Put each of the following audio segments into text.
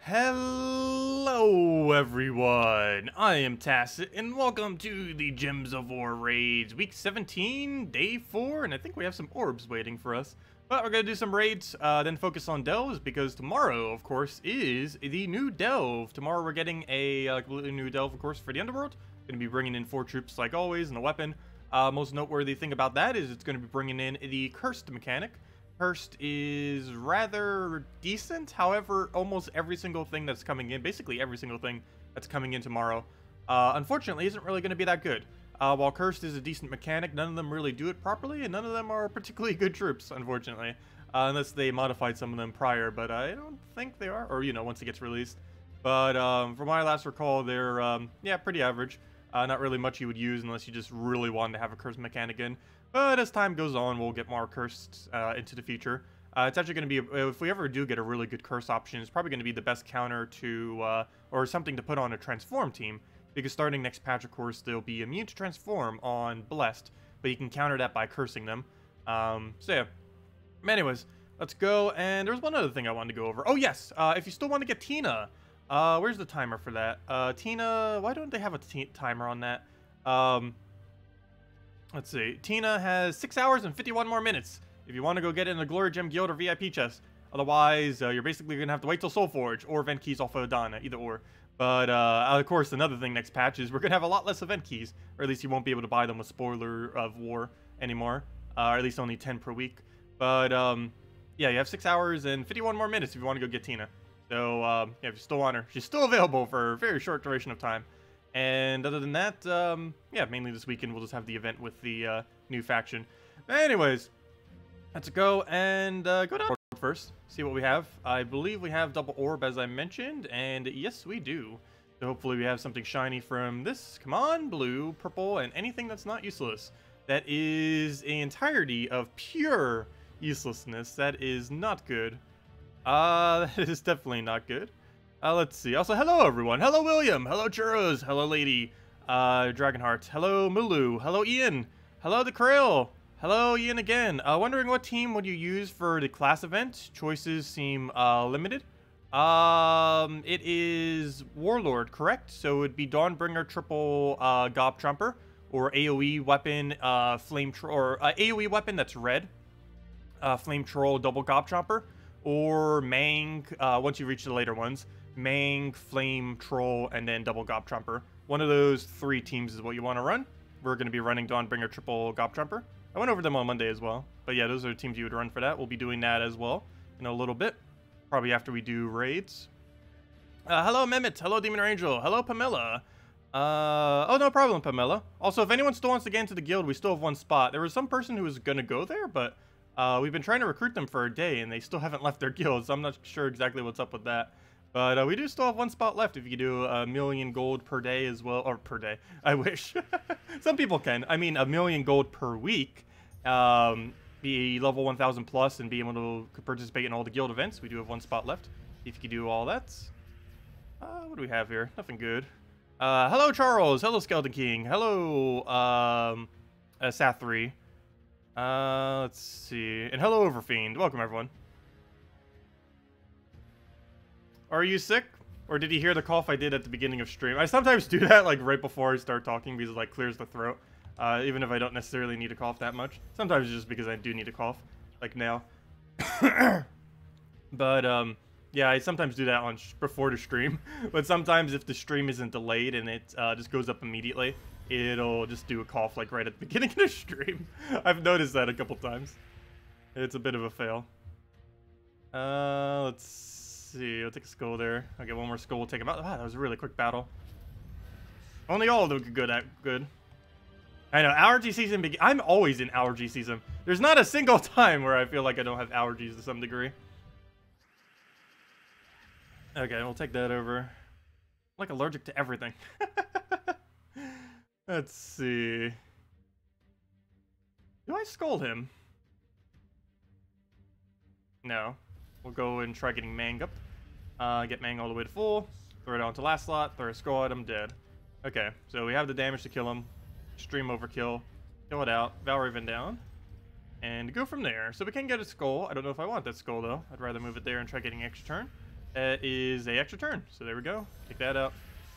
Hello everyone, I am Tacet, and welcome to the Gems of War raids, week 17, day 4, and I think we have some orbs waiting for us. But we're going to do some raids, then focus on delves, because tomorrow, of course, is the new delve. Tomorrow we're getting a completely new delve, of course, for the Underworld. Going to be bringing in 4 troops like always, and a weapon. Most noteworthy thing about that is it's going to be bringing in the Cursed mechanic. Cursed is rather decent, however, almost every single thing that's coming in, basically every single thing that's coming in tomorrow, unfortunately isn't really going to be that good. While Cursed is a decent mechanic, none of them really do it properly, and none of them are particularly good troops, unfortunately. Unless they modified some of them prior, but I don't think they are, or, you know, once it gets released. But from my last recall, they're, yeah, pretty average. Not really much you would use unless you just really wanted to have a Cursed mechanic in. But as time goes on, we'll get more Cursed into the future. It's actually going to be, if we ever do get a really good Curse option, it's probably going to be the best counter to, or something to put on a Transform team. Because starting next patch, of course, they'll be immune to Transform on Blessed, but you can counter that by cursing them. So yeah. Anyways, let's go. And there's one other thing I wanted to go over. Oh yes, if you still want to get Tina, where's the timer for that? Tina, why don't they have a timer on that? Let's see. Tina has 6 hours and 51 more minutes if you want to go get in the Glory Gem Guild or VIP chest. Otherwise, you're basically going to have to wait till Soulforge or event keys off of Adana, either or. But, of course, another thing next patch is we're going to have a lot less event keys, or at least you won't be able to buy them with Spoiler of War anymore, or at least only 10 per week. But, yeah, you have 6 hours and 51 more minutes if you want to go get Tina. So, yeah, if you still want her, she's still available for a very short duration of time. And other than that, yeah, mainly this weekend we'll just have the event with the new faction. But anyways, let's go and go down first, see what we have. I believe we have double orb as I mentioned, and yes, we do. So hopefully we have something shiny from this. Come on, blue, purple, and anything that's not useless. That is an entirety of pure uselessness. That is not good. That is definitely not good. Let's see. Also, hello everyone. Hello William. Hello Churros. Hello Lady. Dragonheart. Hello Mulu. Hello Ian. Hello the Krill. Hello Ian again. Wondering what team would you use for the class event? Choices seem limited. It is Warlord, correct? So it would be Dawnbringer triple Gob Trumper, or AoE weapon AoE weapon that's red. Flame Troll double Gob Trumper, or Mang. Once you reach the later ones. Mang, Flame, Troll, and then double Gob Trumper. One of those 3 teams is what you want to run. We're going to be running Dawnbringer triple Gob Trumper. I went over them on Monday as well. But yeah, those are the teams you would run for that. We'll be doing that as well in a little bit. Probably after we do raids. Hello Mehmet. Hello Demon Angel. Hello Pamela. Oh, no problem, Pamela. Also, if anyone still wants to get into the guild, we still have 1 spot. There was some person who was going to go there, but we've been trying to recruit them for a day, and they still haven't left their guild, so I'm not sure exactly what's up with that. But we do still have 1 spot left if you do 1,000,000 gold per day as well. Or per day. I wish. Some people can. I mean, 1,000,000 gold per week. Be level 1,000 plus and be able to participate in all the guild events. We do have 1 spot left. If you can do all that. What do we have here? Nothing good. Hello, Charles. Hello, Skeleton King. Hello, Sathri. Let's see. And hello, Overfiend. Welcome, everyone. Are you sick? Or did you hear the cough I did at the beginning of stream? I sometimes do that like right before I start talking because it like clears the throat. Even if I don't necessarily need to cough that much. Sometimes it's just because I do need to cough. Like now. But yeah, I sometimes do that on before the stream. But sometimes if the stream isn't delayed and it just goes up immediately, it'll just do a cough like right at the beginning of the stream. I've noticed that a couple times. It's a bit of a fail. Let's see. I'll take a skull there. I'll get 1 more skull. We'll take him out. Wow, that was a really quick battle. Only all of them could go that good. I know, allergy season I'm always in allergy season. There's not a single time where I feel like I don't have allergies to some degree. Okay, we'll take that over. I'm like allergic to everything. Let's see. Do I scold him? No. We'll go and try getting Mang up. Get Mang all the way to full. Throw it onto last slot. Throw a skull at him. Dead. Okay, so we have the damage to kill him. Extreme overkill. Kill it out. Valraven down. And go from there. So we can get a skull. I don't know if I want that skull, though. I'd rather move it there and try getting extra turn. That is a extra turn. So there we go. Take that out.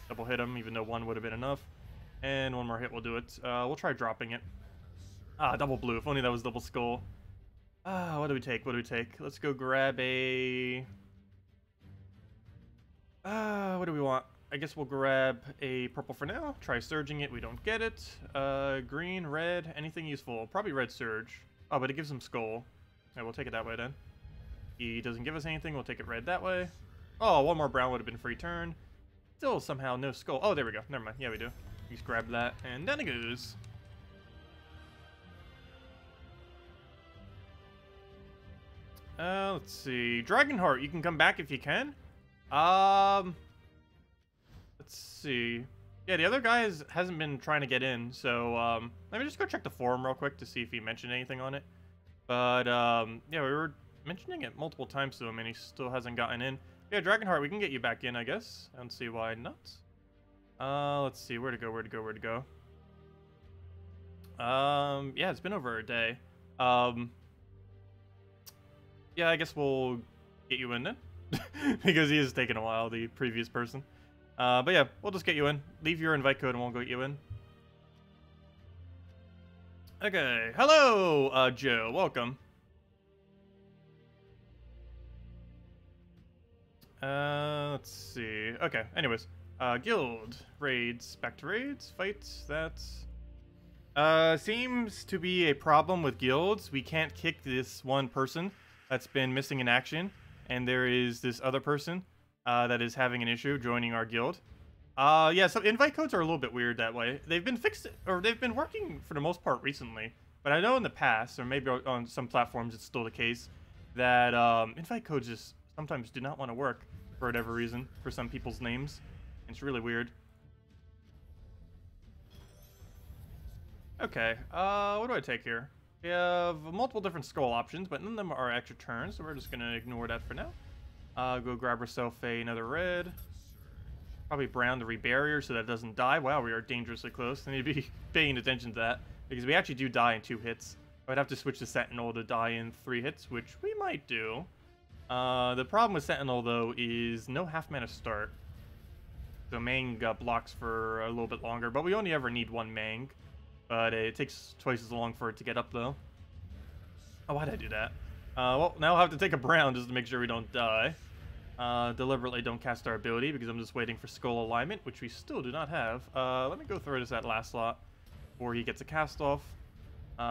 Double hit him, even though one would have been enough. And one more hit will do it. We'll try dropping it. Ah, double blue. If only that was double skull. Ah, what do we take? What do we take? Let's go grab a... what do we want? I guess we'll grab a purple for now. Try surging it. We don't get it. Green, red, anything useful. Probably red surge. Oh, but it gives him skull. Yeah, we'll take it that way then. He doesn't give us anything. We'll take it red that way. Oh, one more brown would have been free turn. Still somehow no skull. Oh, there we go. Never mind. Yeah, we do. Just grab that, and down it goes. Let's see. Dragonheart, you can come back if you can. Let's see. Yeah, the other guy hasn't been trying to get in, so let me just go check the forum real quick to see if he mentioned anything on it. But yeah, we were mentioning it multiple times to him, and he still hasn't gotten in. Yeah, Dragonheart, we can get you back in, I guess. I don't see why not. Let's see, where to go. Yeah, it's been over a day. Yeah, I guess we'll get you in then. Because he is taking a while, the previous person. But yeah, we'll just get you in. Leave your invite code and we'll get you in. Okay, hello, Joe, welcome. Let's see. Okay, anyways. Guild. Raids. Back to raids. Fights. That's... seems to be a problem with guilds. We can't kick this one person that's been missing in action. And there is this other person that is having an issue joining our guild. Yeah, so invite codes are a little bit weird that way. They've been fixed, or they've been working for the most part recently. But I know in the past, or maybe on some platforms it's still the case, that invite codes just sometimes do not want to work for whatever reason for some people's names. It's really weird. Okay, what do I take here? We have multiple different skull options, but none of them are extra turns, so we're just gonna ignore that for now. Go grab ourselves another red. Probably brown to rebarrier so that it doesn't die. Wow, we are dangerously close. I need to be paying attention to that, because we actually do die in 2 hits. I would have to switch to Sentinel to die in 3 hits, which we might do. The problem with Sentinel, though, is no half-mana start. So Mang blocks for a little bit longer, but we only ever need 1 Mang. But it takes twice as long for it to get up, though. Oh, why'd I do that? Well, now I'll have to take a brown just to make sure we don't die. Deliberately don't cast our ability because I'm just waiting for skull alignment, which we still do not have. Let me go throw this at last slot before he gets a cast off.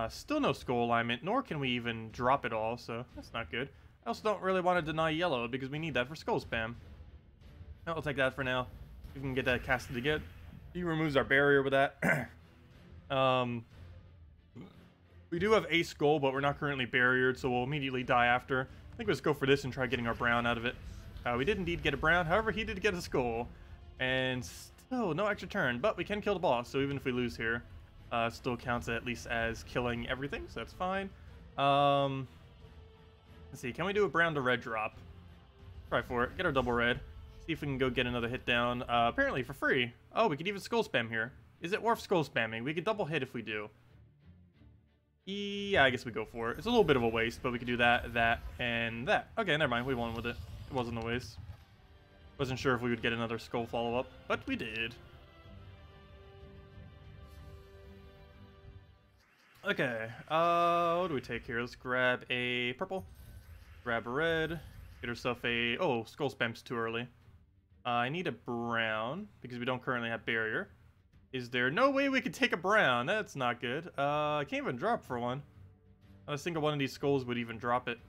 Still no skull alignment, nor can we even drop it all, so that's not good. I also don't really want to deny yellow because we need that for skull spam. I'll take that for now. We can get that casted again. He removes our barrier with that. We do have a skull, but we're not currently barriered, so we'll immediately die after. I think let's go for this and try getting our brown out of it. We did indeed get a brown, however, he did get a skull. And still, no extra turn, but we can kill the boss, so even if we lose here, still counts at least as killing everything, so that's fine. Let's see, can we do a brown to red drop? Try for it, get our double red. See if we can go get another hit down, apparently for free. Oh, we could even skull spam here. Is it worth skull spamming? We could double hit if we do. Yeah, I guess we go for it. It's a little bit of a waste, but we could do that, that, and that. Okay, never mind. We won with it. It wasn't a waste. Wasn't sure if we would get another skull follow-up, but we did. Okay, what do we take here? Let's grab a purple. Grab a red. Get ourselves a... Oh, skull spam's too early. I need a brown, because we don't currently have barrier. Is there no way we could take a brown? That's not good. I can't even drop for one. Not a single one of these skulls would even drop it.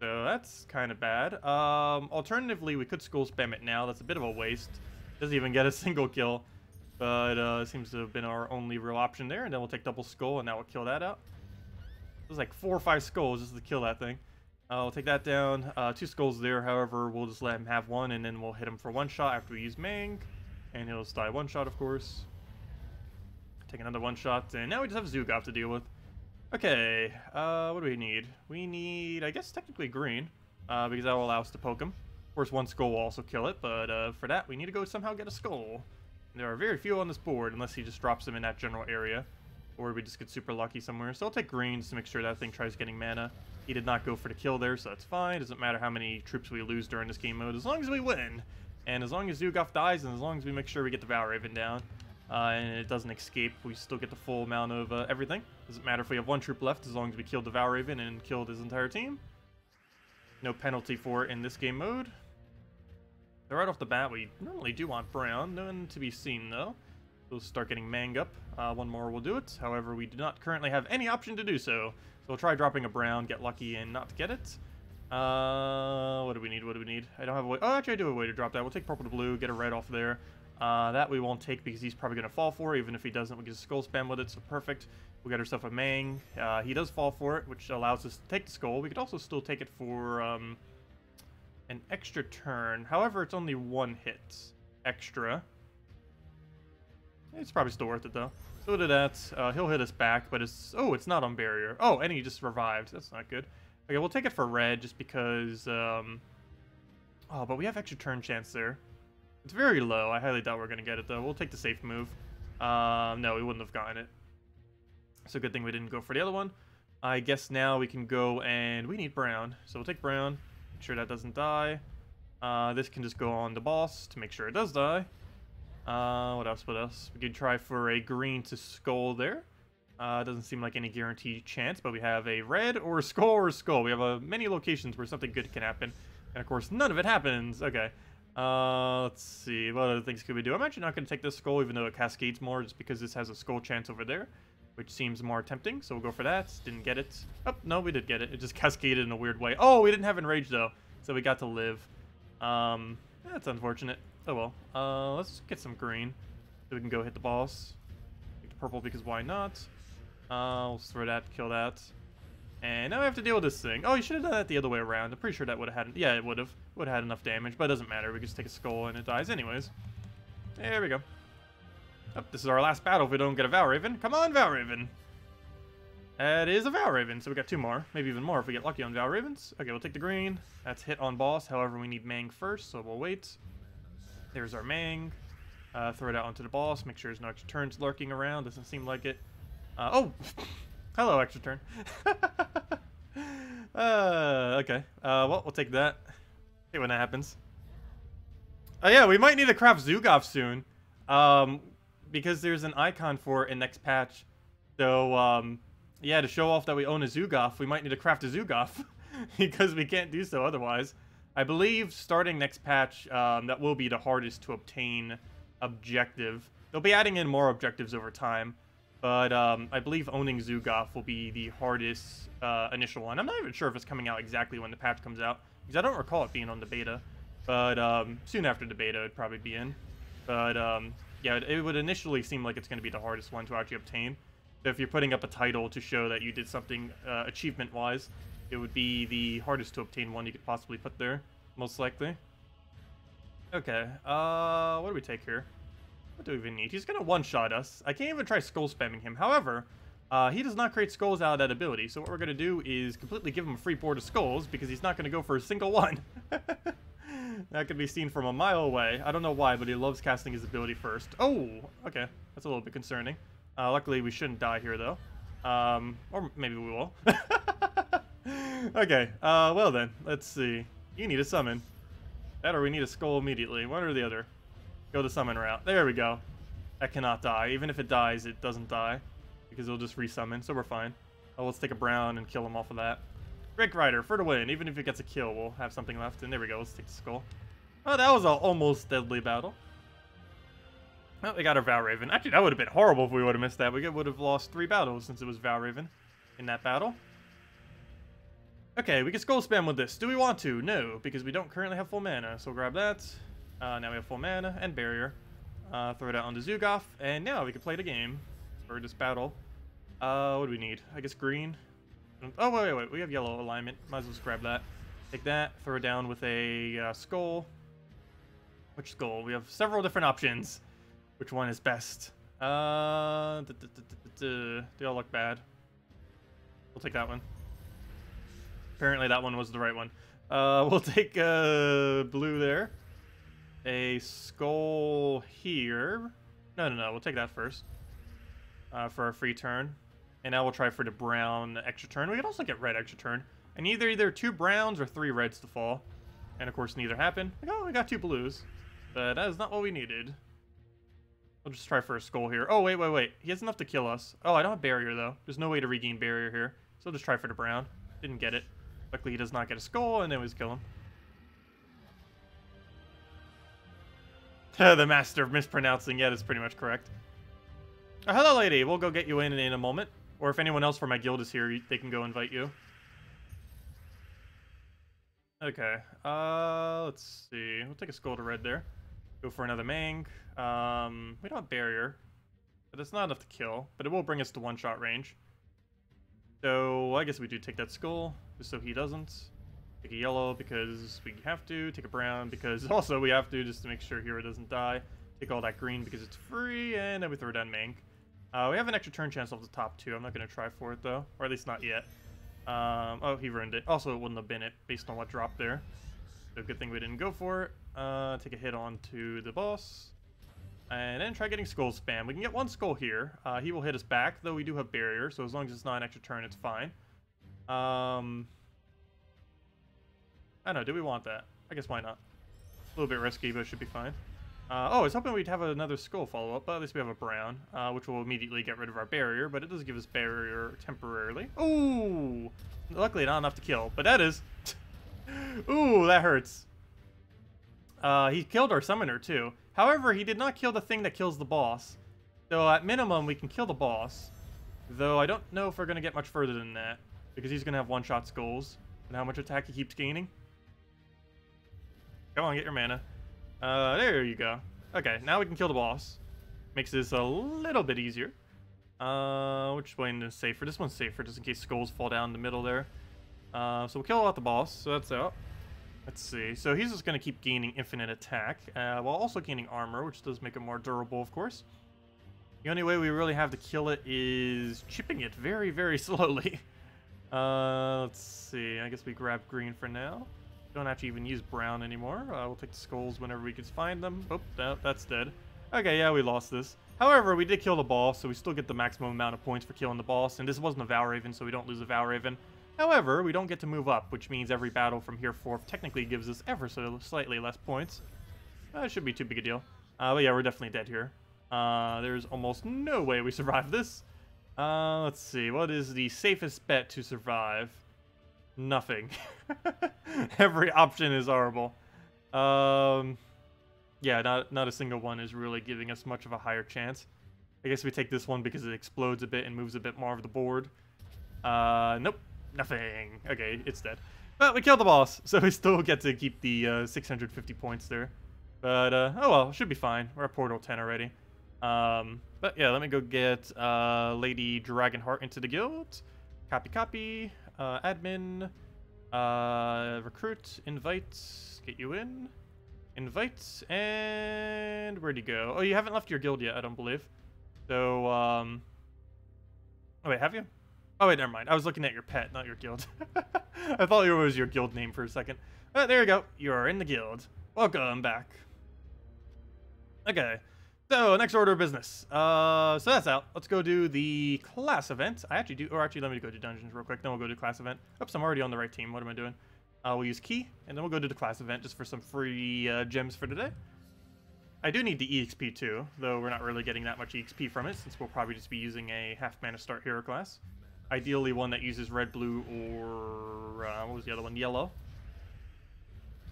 So that's kind of bad. Alternatively, we could skull spam it now. That's a bit of a waste. Doesn't even get a single kill. But seems to have been our only real option there. And then we'll take double skull and that will kill that out. There's like 4 or 5 skulls just to kill that thing. We'll take that down. 2 skulls there, however, we'll just let him have 1 and then we'll hit him for 1 shot after we use Mang. And he'll just die 1 shot, of course. Take another 1 shot, and now we just have Zugov to deal with. Okay, what do we need? We need, I guess, technically green, because that will allow us to poke him. Of course, 1 skull will also kill it, but for that, we need to go somehow get a skull. And there are very few on this board, unless he just drops them in that general area. or we just get super lucky somewhere. So I'll take greens to make sure that thing tries getting mana. He did not go for the kill there, so that's fine. Doesn't matter how many troops we lose during this game mode, as long as we win. And as long as Zugaf dies, and as long as we make sure we get the Valraven down, and it doesn't escape, we still get the full amount of everything. Doesn't matter if we have one troop left, as long as we killed the Valraven and killed his entire team. No penalty for it in this game mode. So right off the bat, we normally do want brown. None to be seen, though. We'll start getting Mang up. One more will do it. However, we do not currently have any option to do so. So we'll try dropping a brown, get lucky, and not get it. What do we need? What do we need? I don't have a way. Oh, actually, I do have a way to drop that. We'll take purple to blue, get a red off there. That we won't take because he's probably going to fall for it. Even if he doesn't, we can skull spam with it, so perfect. We got ourselves a Mang. He does fall for it, which allows us to take the skull. We could also still take it for an extra turn. However, it's only one hit extra. It's probably still worth it, though. So we'll do that. He'll hit us back, but it's... Oh, it's not on barrier. Oh, and he just revived. That's not good. Okay, we'll take it for red just because... Oh, but we have extra turn chance there. It's very low. I highly doubt we're going to get it, though. We'll take the safe move. No, we wouldn't have gotten it. So good thing we didn't go for the other one. I guess now we can go and... We need brown. So we'll take brown. Make sure that doesn't die. This can just go on the boss to make sure it does die. What else? What else? We could try for a green to skull there. Doesn't seem like any guaranteed chance, but we have a red or a skull or a skull. We have many locations where something good can happen. And of course, none of it happens. Okay. Let's see. What other things could we do? I'm actually not going to take this skull, even though it cascades more, just because this has a skull chance over there, which seems more tempting. So we'll go for that. Didn't get it. Oh, no, we did get it. It just cascaded in a weird way. Oh, we didn't have Enrage, though. So we got to live. That's unfortunate. Oh well. Let's get some green so we can go hit the boss. Take the purple because why not? We'll throw that, kill that. And now we have to deal with this thing. Oh, you should have done that the other way around. I'm pretty sure that would have had... Yeah, it would have. Would have had enough damage, but it doesn't matter. We can just take a skull and it dies anyways. There we go. Oh, this is our last battle if we don't get a Valraven. Come on, Valraven. That is a Valraven, so we got two more. Maybe even more if we get lucky on Valravens. Okay, we'll take the green. That's hit on boss. However, we need Mang first, so we'll wait. There's our Mang. Throw it out onto the boss. Make sure there's no extra turns lurking around. Doesn't seem like it. Oh! Hello, extra turn. Okay. Well, we'll take that. See when that happens. Oh yeah, we might need to craft Zugaf soon. Because there's an icon for it in next patch. So, yeah, to show off that we own a Zugaf, we might need to craft a Zugaf. Because we can't do so otherwise. I believe starting next patch, that will be the hardest to obtain objective. They'll be adding in more objectives over time. But I believe owning Zugaf will be the hardest initial one. I'm not even sure if it's coming out exactly when the patch comes out, because I don't recall it being on the beta. But soon after the beta, it'd probably be in. But yeah, it would initially seem like it's going to be the hardest one to actually obtain. So if you're putting up a title to show that you did something achievement-wise, it would be the hardest to obtain one you could possibly put there, most likely. Okay, what do we take here? What do we even need? He's going to one-shot us. I can't even try skull spamming him. However, he does not create skulls out of that ability. So what we're going to do is completely give him a free board of skulls because he's not going to go for a single one. That could be seen from a mile away. I don't know why, but he loves casting his ability first. Oh, okay. That's a little bit concerning. Luckily, we shouldn't die here, though. Or maybe we will. Okay, well then. Let's see. You need a summon. That or we need a skull immediately. One or the other. Go the summon route. There we go. That cannot die. Even if it dies, it doesn't die. Because it'll just resummon, so we're fine. Oh, let's take a brown and kill him off of that. Break Rider for the win. Even if it gets a kill, we'll have something left. And there we go. Let's take the skull. Oh, that was an almost deadly battle. Well, we got our Valraven. Actually, that would have been horrible if we would have missed that. We would have lost 3 battles since it was Valraven in that battle. Okay, we can skull spam with this. Do we want to? No, because we don't currently have full mana. So we'll grab that. Now we have full mana and barrier. Throw it out onto Zugaf. And now we can play the game for this battle. What do we need? I guess green. Oh, wait. We have yellow alignment. Might as well just grab that. Take that. Throw it down with a skull. Which skull? We have several different options. Which one is best? They all look bad. We'll take that one. Apparently that one was the right one. We'll take blue there. A skull here. No. We'll take that first. for our free turn. And now we'll try for the brown extra turn. We can also get red extra turn. I need either 2 browns or 3 reds to fall. And of course neither happened. Oh, we got 2 blues. But that is not what we needed. We'll just try for a skull here. Oh, wait. He has enough to kill us. Oh, I don't have barrier, though. There's no way to regain barrier here. So I'll just try for the brown. Didn't get it. Luckily, he does not get a skull, and then we just kill him. The master of mispronouncing. Yeah, that's pretty much correct. Hello, lady. We'll go get you in a moment. Or if anyone else from my guild is here, they can go invite you. Okay. Let's see. We'll take a skull to red there. Go for another mang. We don't have barrier, but it's not enough to kill. But it will bring us to 1-shot range. So I guess we do take that skull, just so he doesn't. Take a yellow because we have to. Take a brown because also we have to, just to make sure hero doesn't die. Take all that green because it's free, and then we throw down mang. We have an extra turn chance off the top too. I'm not going to try for it though, or at least not yet. Oh, he ruined it. Also, it wouldn't have been it based on what dropped there. So good thing we didn't go for it. Take a hit onto the boss. And then try getting skull spam. We can get 1 skull here. He will hit us back, though we do have barrier. So as long as it's not an extra turn, it's fine. I don't know. Do we want that? I guess why not? A little bit risky, but it should be fine. Oh, I was hoping we'd have another skull follow-up, but at least we have a brown, which will immediately get rid of our barrier, but it does give us barrier temporarily. Ooh! Luckily, not enough to kill, but that is... Ooh, that hurts. He killed our summoner, too. However, he did not kill the thing that kills the boss. So, at minimum, we can kill the boss. Though, I don't know if we're going to get much further than that, because he's going to have 1-shot skulls. And how much attack he keeps gaining. Come on, get your mana. There you go. Okay, now we can kill the boss. Makes this a little bit easier. Which one is safer? This one's safer, just in case skulls fall down the middle there. So we'll kill out the boss, so that's out. Let's see. So he's just going to keep gaining infinite attack, while also gaining armor, which does make it more durable, of course. The only way we really have to kill it is chipping it very, very slowly. Let's see. I guess we grab green for now. Don't actually even use brown anymore. We'll take the skulls whenever we can find them. Oh, no, that's dead. Okay, yeah, we lost this. However, we did kill the boss, so we still get the maximum amount of points for killing the boss. And this wasn't a Valraven, so we don't lose a Valraven. However, we don't get to move up, which means every battle from here forth technically gives us ever so slightly less points. It shouldn't be too big a deal. But yeah, we're definitely dead here. There's almost no way we survive this. Let's see. What is the safest bet to survive? Nothing. Every option is horrible. Yeah, not a single one is really giving us much of a higher chance. I guess we take this one because it explodes a bit and moves a bit more of the board. Nope. Nothing. Okay, it's dead. But we killed the boss, so we still get to keep the 650 points there. But, oh well, should be fine. We're at Portal 10 already. But yeah, let me go get Lady Dragonheart into the guild. Copy. Admin. Recruit. Invite. Get you in. Invite. And where'd you go? Oh, you haven't left your guild yet, I don't believe. So, oh wait, have you? Oh wait, never mind. I was looking at your pet, not your guild. I thought it was your guild name for a second. But there you go. You are in the guild. Welcome back. Okay. So, next order of business. So that's out. Let's go do the class event. Let me go to dungeons real quick, then we'll go to class event. Oops, I'm already on the right team. What am I doing? We'll use key, and then we'll go to the class event just for some free gems for today. I do need the EXP too, though we're not really getting that much EXP from it, since we'll probably just be using a half-mana start hero class. Ideally one that uses red, blue, or what was the other one? Yellow.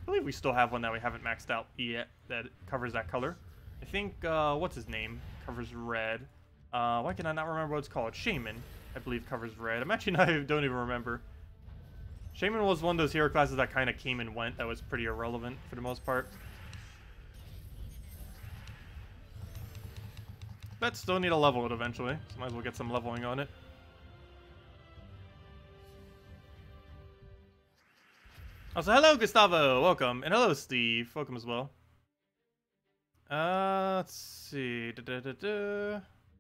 I believe we still have one that we haven't maxed out yet that covers that color. I think, what's his name? Covers red. Why can I not remember what it's called? Shaman, I believe, covers red. I'm actually don't even remember. Shaman was one of those hero classes that kind of came and went, that was pretty irrelevant for the most part. But still need to level it eventually, so might as well get some leveling on it. Also, hello, Gustavo! Welcome. And hello, Steve. Welcome as well. Let's see.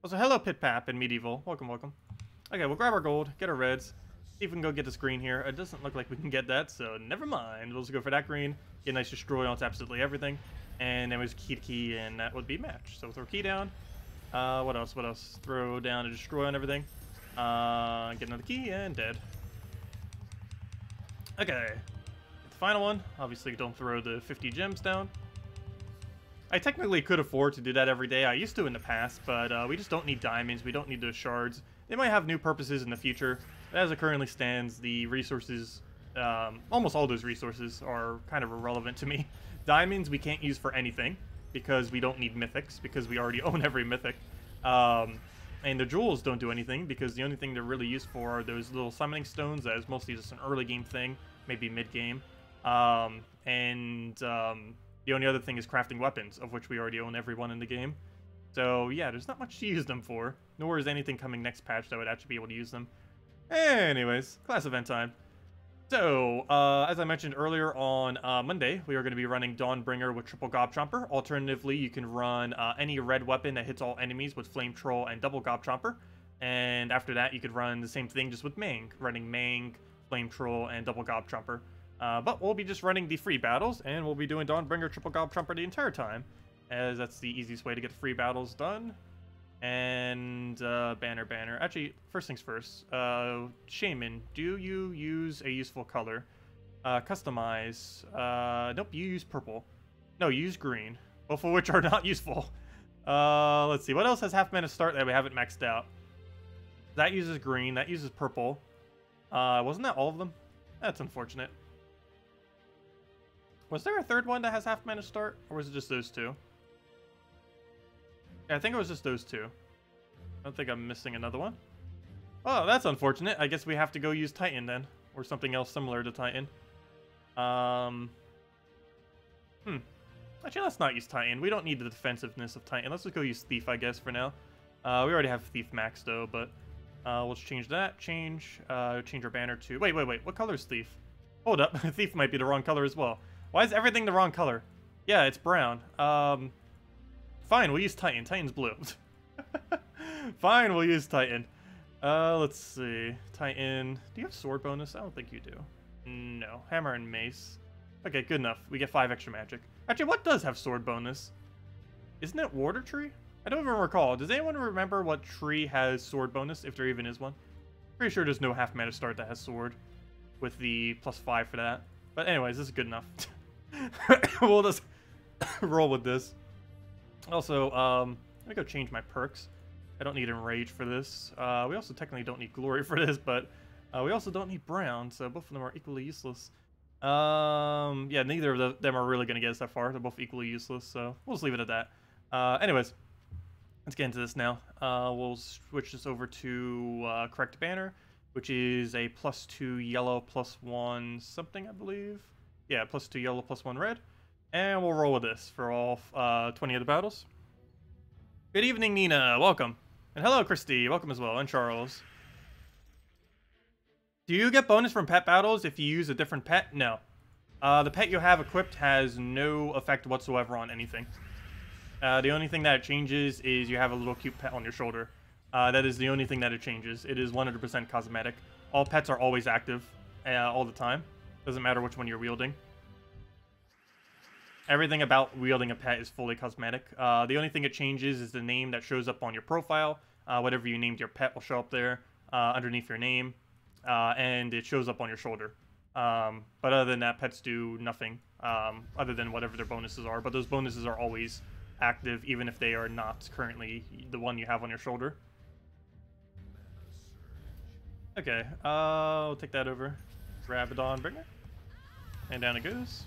Also, hello, Pit-Pap and Medieval. Welcome. Okay, we'll grab our gold, get our reds, see if we can go get this green here. It doesn't look like we can get that, so never mind. We'll just go for that green, get a nice destroy on absolutely everything, and then we just key to key, and that would be match. So we'll throw key down, What else? What else? Throw down and destroy and everything. Get another key and dead. Okay. The final one. Obviously, don't throw the 50 gems down. I technically could afford to do that every day. I used to in the past, but we just don't need diamonds. We don't need those shards. They might have new purposes in the future. But as it currently stands, the resources, almost all those resources are kind of irrelevant to me. Diamonds we can't use for anything because we don't need mythics, because we already own every mythic. And the jewels don't do anything because the only thing they're really used for are those little summoning stones that is mostly just an early game thing, maybe mid game. The only other thing is crafting weapons, of which we already own every one in the game. So yeah, there's not much to use them for, nor is anything coming next patch that would actually be able to use them. Anyways, class event time. So, as I mentioned earlier on Monday, we are going to be running Dawnbringer with triple Gobchomper. Alternatively, you can run any red weapon that hits all enemies with Flame Troll and double Gobchomper. And after that, you could run the same thing just with Mang, running Mang, Flame Troll, and double Gobchomper. But we'll be just running the free battles, and we'll be doing Dawnbringer triple Gobchomper the entire time, as that's the easiest way to get the free battles done. And banner. Actually, first things first. Shaman, do you use a useful color? Customize. Nope, you use purple. No, you use green. Both of which are not useful. Let's see. What else has half mana start that we haven't maxed out? That uses green. That uses purple. Wasn't that all of them? That's unfortunate. Was there a third one that has half mana start? Or was it just those two? Yeah, I think it was just those two. I don't think I'm missing another one. Oh, that's unfortunate. I guess we have to go use Titan then. Or something else similar to Titan. Actually, let's not use Titan. We don't need the defensiveness of Titan. Let's just go use Thief, I guess, for now. We already have Thief max, though, but... we'll change that. Change our banner to... Wait. What color is Thief? Hold up. Thief might be the wrong color as well. Why is everything the wrong color? Yeah, it's brown. Fine, we'll use Titan. Titan's blue. Fine, we'll use Titan. Let's see. Titan. Do you have sword bonus? I don't think you do. No. Hammer and mace. Okay, good enough. We get 5 extra magic. Actually, what does have sword bonus? Isn't it Water Tree? I don't even recall. Does anyone remember what tree has sword bonus, if there even is one? Pretty sure there's no half mana start that has sword with the +5 for that. But anyways, this is good enough. We'll just roll with this. Also, let me go change my perks. I don't need Enrage for this. We also technically don't need Glory for this, but we also don't need Brown, so both of them are equally useless. Yeah, neither of them are really going to get us that far. They're both equally useless, so we'll just leave it at that. Anyways, let's get into this now. We'll switch this over to Correct Banner, which is a +2 yellow, +1 something, I believe. Yeah, +2 yellow, +1 red. And we'll roll with this for all 20 of the battles. Good evening, Nina. Welcome. And hello, Christy. Welcome as well. And Charles. Do you get bonus from pet battles if you use a different pet? No. The pet you have equipped has no effect whatsoever on anything. The only thing that it changes is you have a little cute pet on your shoulder. That is the only thing that it changes. It is 100% cosmetic. All pets are always active all the time. Doesn't matter which one you're wielding. Everything about wielding a pet is fully cosmetic. The only thing it changes is the name that shows up on your profile. Whatever you named your pet will show up there underneath your name. And it shows up on your shoulder. But other than that, pets do nothing other than whatever their bonuses are. But those bonuses are always active, even if they are not currently the one you have on your shoulder. Okay, I'll take that over. Grab a Dawnbringer. And down it goes.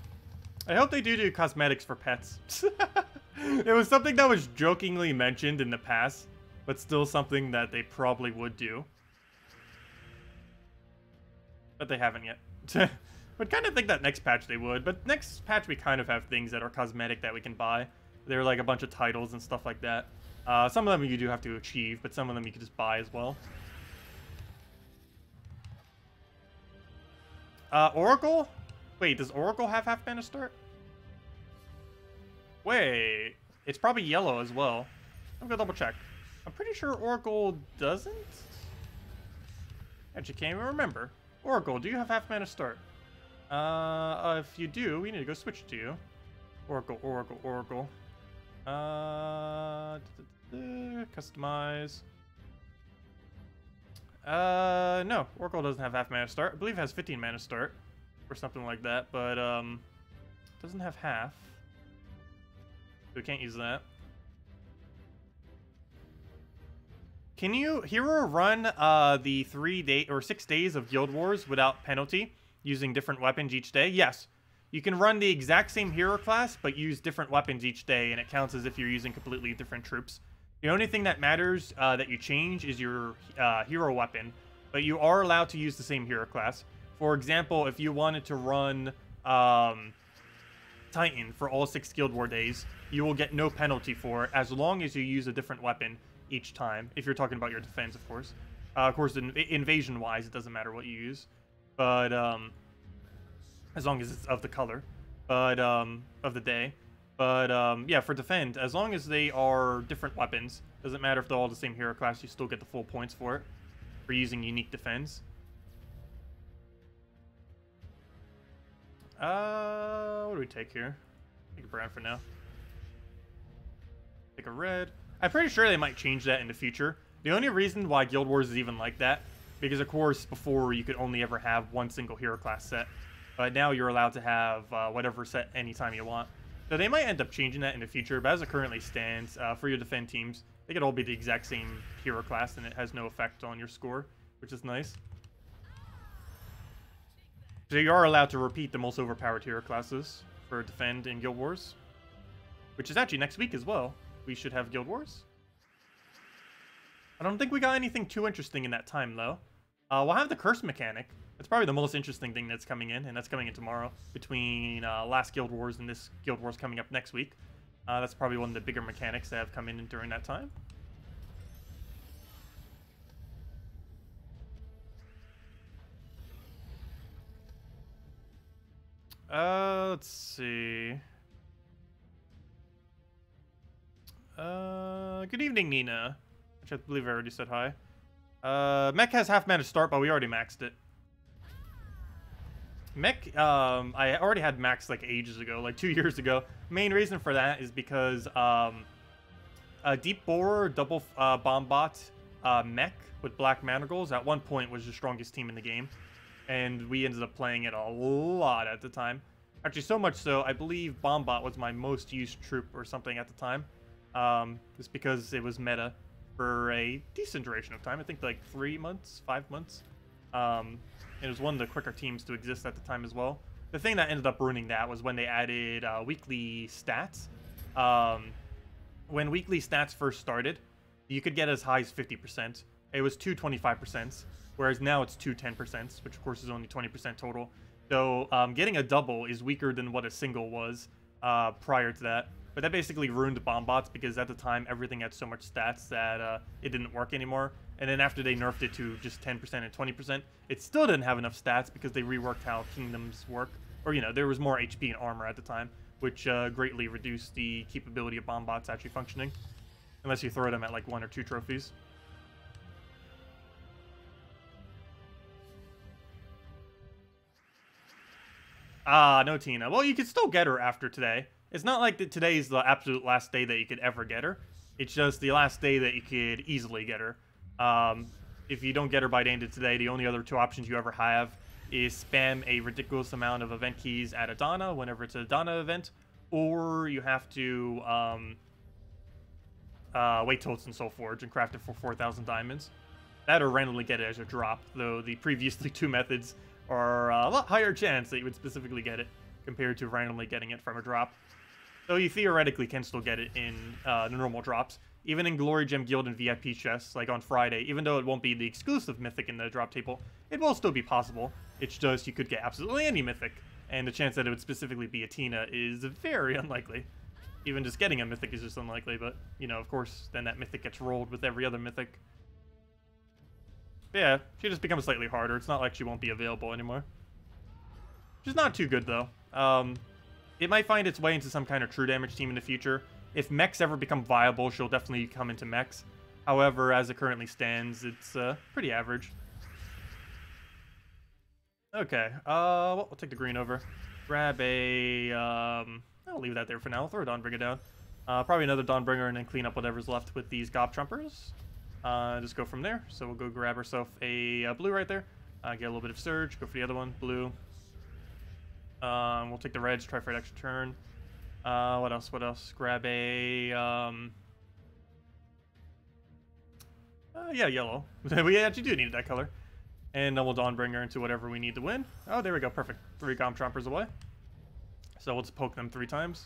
I hope they do cosmetics for pets. It was something that was jokingly mentioned in the past, but still something that they probably would do. But they haven't yet. I'd kind of think that next patch they would, but next patch we kind of have things that are cosmetic that we can buy. They're like a bunch of titles and stuff like that. Some of them you do have to achieve, but some of them you can just buy as well. Oracle? Wait, does Oracle have half mana start? Wait, it's probably yellow as well. I'm gonna double check. I'm pretty sure Oracle doesn't? Actually, can't even remember. Oracle, do you have half mana start? If you do, we need to go switch to you. Oracle. Customize. No, Oracle doesn't have half mana start. I believe it has 15 mana start or something like that, but doesn't have half. So we can't use that. Can you hero run the 6 days of Guild Wars without penalty using different weapons each day? Yes. You can run the exact same hero class, but use different weapons each day, and it counts as if you're using completely different troops. The only thing that matters that you change is your hero weapon, but you are allowed to use the same hero class. For example, if you wanted to run Titan for all 6 Guild War days, you will get no penalty for it as long as you use a different weapon each time, if you're talking about your defense, of course. Invasion-wise, it doesn't matter what you use, but as long as it's of the color, but of the day. But yeah, for defend, as long as they are different weapons, doesn't matter if they're all the same hero class, you still get the full points for it, for using unique defense. What do we take here? Take a brown for now. Take a red. I'm pretty sure they might change that in the future. The only reason why Guild Wars is even like that, because of course before you could only ever have one single hero class set, but now you're allowed to have whatever set anytime you want. So they might end up changing that in the future, but as it currently stands, for your defend teams, they could all be the exact same hero class and it has no effect on your score, which is nice. So you are allowed to repeat the most overpowered hero classes for defend in Guild Wars, which is actually next week as well. We should have Guild Wars. I don't think we got anything too interesting in that time, though. We'll have the curse mechanic. That's probably the most interesting thing that's coming in, and that's coming in tomorrow between last Guild Wars and this Guild Wars coming up next week. That's probably one of the bigger mechanics that have come in during that time. Let's see. Good evening, Nina. Which I believe I already said hi. Mech has half mana start, but we already maxed it. Mech, I already had maxed like ages ago, like 2 years ago. Main reason for that is because a deep borer double bomb bot mech with black manacles at one point was the strongest team in the game, and we ended up playing it a lot at the time. Actually, so much so, I believe Bombot was my most used troop or something at the time. Just because it was meta for a decent duration of time. I think like 3 months, 5 months. It was one of the quicker teams to exist at the time as well. The thing that ended up ruining that was when they added weekly stats. When weekly stats first started, you could get as high as 50%. It was 2 25%, whereas now it's 2 10%, which of course is only 20% total. So getting a double is weaker than what a single was prior to that. But that basically ruined bomb bots because at the time everything had so much stats that it didn't work anymore. And then after they nerfed it to just 10% and 20%, it still didn't have enough stats because they reworked how kingdoms work. Or, you know, there was more HP and armor at the time, which greatly reduced the capability of bomb bots actually functioning. Unless you throw them at like 1 or 2 trophies. No Tina. Well, you could still get her after today. It's not like that today's the absolute last day that you could ever get her. It's just the last day that you could easily get her. If you don't get her by the end of today, the only other 2 options you ever have is spam a ridiculous amount of event keys at a Dana whenever it's a Dana event, or you have to wait till it's in Soul Forge and craft it for 4,000 diamonds. That or randomly get it as a drop, though the previously 2 methods are a lot higher chance that you would specifically get it compared to randomly getting it from a drop. So you theoretically can still get it in the normal drops. Even in Glory Gem Guild and VIP chests, like on Friday, even though it won't be the exclusive mythic in the drop table, it will still be possible. It's just you could get absolutely any mythic, and the chance that it would specifically be a Tina is very unlikely. Even just getting a mythic is just unlikely, but, you know, of course, then that mythic gets rolled with every other mythic. But yeah, she just becomes slightly harder. It's not like she won't be available anymore. She's not too good, though. It might find its way into some kind of true damage team in the future. If mechs ever become viable, she'll definitely come into mechs. However, as it currently stands, it's pretty average. Okay, well, we'll take the green over. Grab a, I'll leave that there for now. I'll throw it on, bring it down. Probably another Dawnbringer and then clean up whatever's left with these Gob Trumpers. Just go from there. So we'll go grab ourselves a blue right there. Get a little bit of Surge. Go for the other one. Blue. We'll take the reds. Try for an extra turn. What else? What else? Grab a... yeah, yellow. We actually do need that color. And then we'll Dawnbringer into whatever we need to win. Oh, there we go. Perfect. 3 Gob Trumpers away. So we'll just poke them 3 times.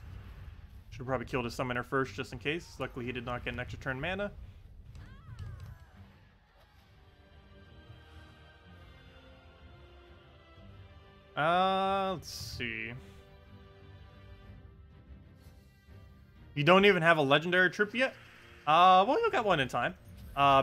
Should have probably killed his summoner first, just in case. Luckily, he did not get an extra turn mana. Let's see. You don't even have a legendary troop yet? Well, you'll get one in time.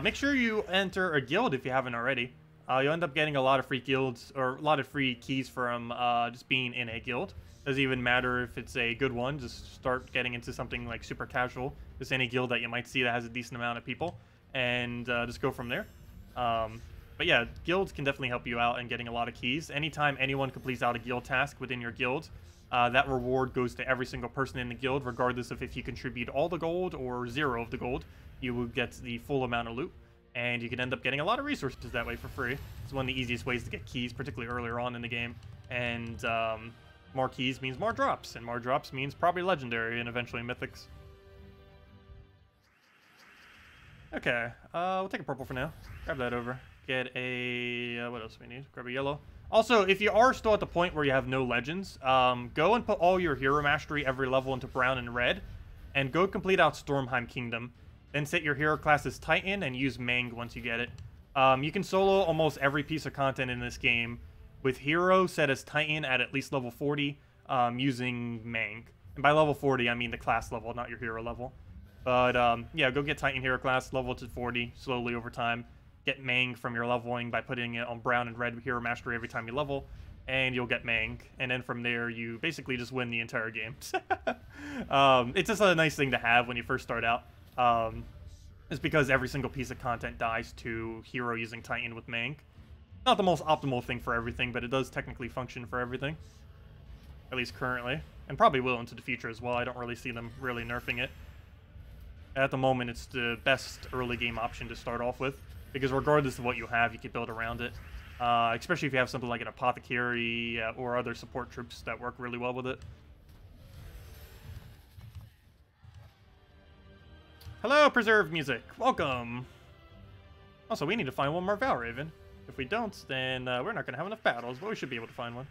Make sure you enter a guild if you haven't already. You'll end up getting a lot of free guilds, or a lot of free keys from just being in a guild. Doesn't even matter if it's a good one. Just start getting into something like super casual. Just any guild that you might see that has a decent amount of people. And just go from there. But yeah, guilds can definitely help you out in getting a lot of keys. Anytime anyone completes out a guild task within your guild, that reward goes to every single person in the guild, regardless of if you contribute all the gold or 0 of the gold. You will get the full amount of loot. And you can end up getting a lot of resources that way for free. It's one of the easiest ways to get keys, particularly earlier on in the game. And more keys means more drops, and more drops means probably legendary and eventually mythics. Okay, we'll take a purple for now. Grab that over. Get a... what else do we need? Grab a yellow. Also, if you are still at the point where you have no legends, go and put all your hero mastery every level into brown and red, and go complete out Stormheim Kingdom. Then set your hero class as Titan and use Mang once you get it. You can solo almost every piece of content in this game with hero set as Titan at least level 40 using Mang. And by level 40, I mean the class level, not your hero level. But yeah, go get Titan hero class, level to 40 slowly over time. Get Mang from your leveling by putting it on brown and red hero mastery every time you level. And you'll get Mang. And then from there, you basically just win the entire game. It's just a nice thing to have when you first start out. It's because every single piece of content dies to hero using Titan with Mang. Not the most optimal thing for everything, but it does technically function for everything. At least currently. And probably will into the future as well. I don't really see them really nerfing it. At the moment, it's the best early game option to start off with. Because regardless of what you have, you can build around it. Especially if you have something like an apothecary or other support troops that work really well with it. Hello, Preserved Music. Welcome. Also, we need to find one more Valraven. If we don't, then we're not going to have enough battles, but we should be able to find one.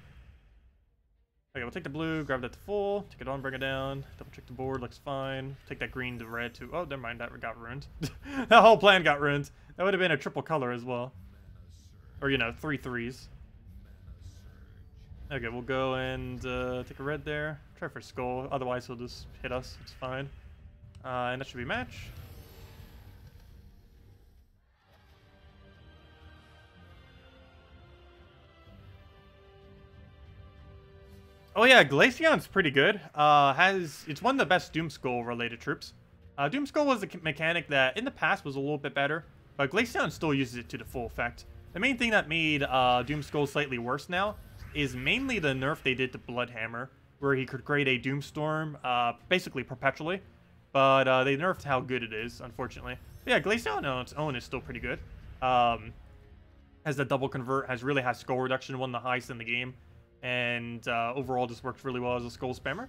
Okay, we'll take the blue, grab that to full, take it on, bring it down, double check the board, looks fine. Take that green to red too. Oh, never mind, that got ruined. That whole plan got ruined. That would have been a triple color as well. Or, you know, 3 threes. Okay, we'll go and take a red there. Try for skull, otherwise he'll just hit us. It's fine. And that should be match. Oh yeah, Glaceon's pretty good. It's one of the best Doomskull related troops. Doomskull was a mechanic that in the past was a little bit better, but Glaceon still uses it to the full effect. The main thing that made Doomskull slightly worse now is mainly the nerf they did to Bloodhammer, where he could create a Doomstorm basically perpetually. But they nerfed how good it is, unfortunately. But yeah, Glaceon on its own is still pretty good. Has the double convert, really has skull reduction, one of the highest in the game. And overall just works really well as a skull spammer.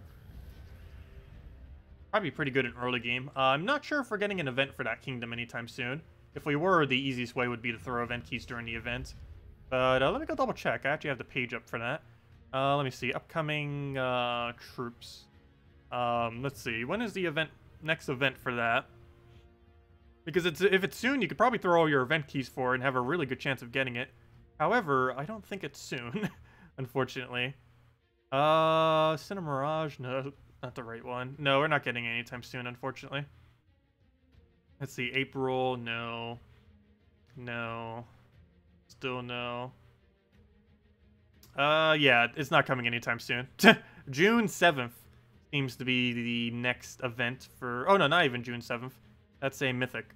Probably pretty good in early game. I'm not sure if we're getting an event for that kingdom anytime soon. If we were, the easiest way would be to throw event keys during the event. But let me go double check. I actually have the page up for that. Let me see. Upcoming troops. Let's see. When is the next event for that? Because if it's soon, you could probably throw all your event keys for it and have a really good chance of getting it. However, I don't think it's soon, unfortunately. Cinema Mirage? No, not the right one. No, we're not getting it anytime soon, unfortunately. Let's see, April, no. No. Still no. Yeah, it's not coming anytime soon. June 7th seems to be the next event for... Oh, no, not even June 7th. That's a mythic.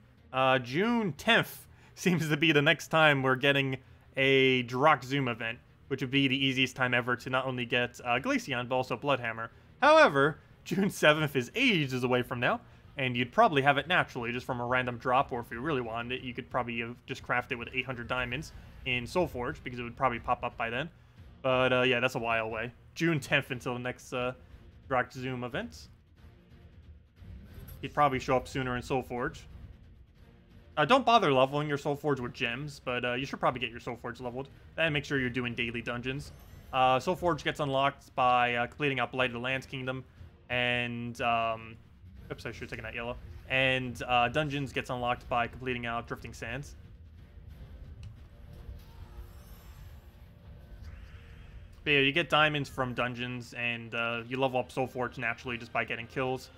June 10th seems to be the next time we're getting a Drock Zoom event, which would be the easiest time ever to not only get Glaceon, but also Bloodhammer. However, June 7th is ages away from now, and you'd probably have it naturally just from a random drop, or if you really wanted it, you could probably just craft it with 800 diamonds in Soulforge, because it would probably pop up by then. But yeah, that's a while away. June 10th until the next Rock Zoom event. He'd probably show up sooner in Soulforge. Don't bother leveling your Soulforge with gems, but you should probably get your Soulforge leveled. And make sure you're doing daily dungeons. Soulforge gets unlocked by completing out Blight of the Lands Kingdom, and oops, I should have taken that yellow. And dungeons gets unlocked by completing out Drifting Sands. But yeah, you get diamonds from dungeons, and you level up Soulforge naturally just by getting kills.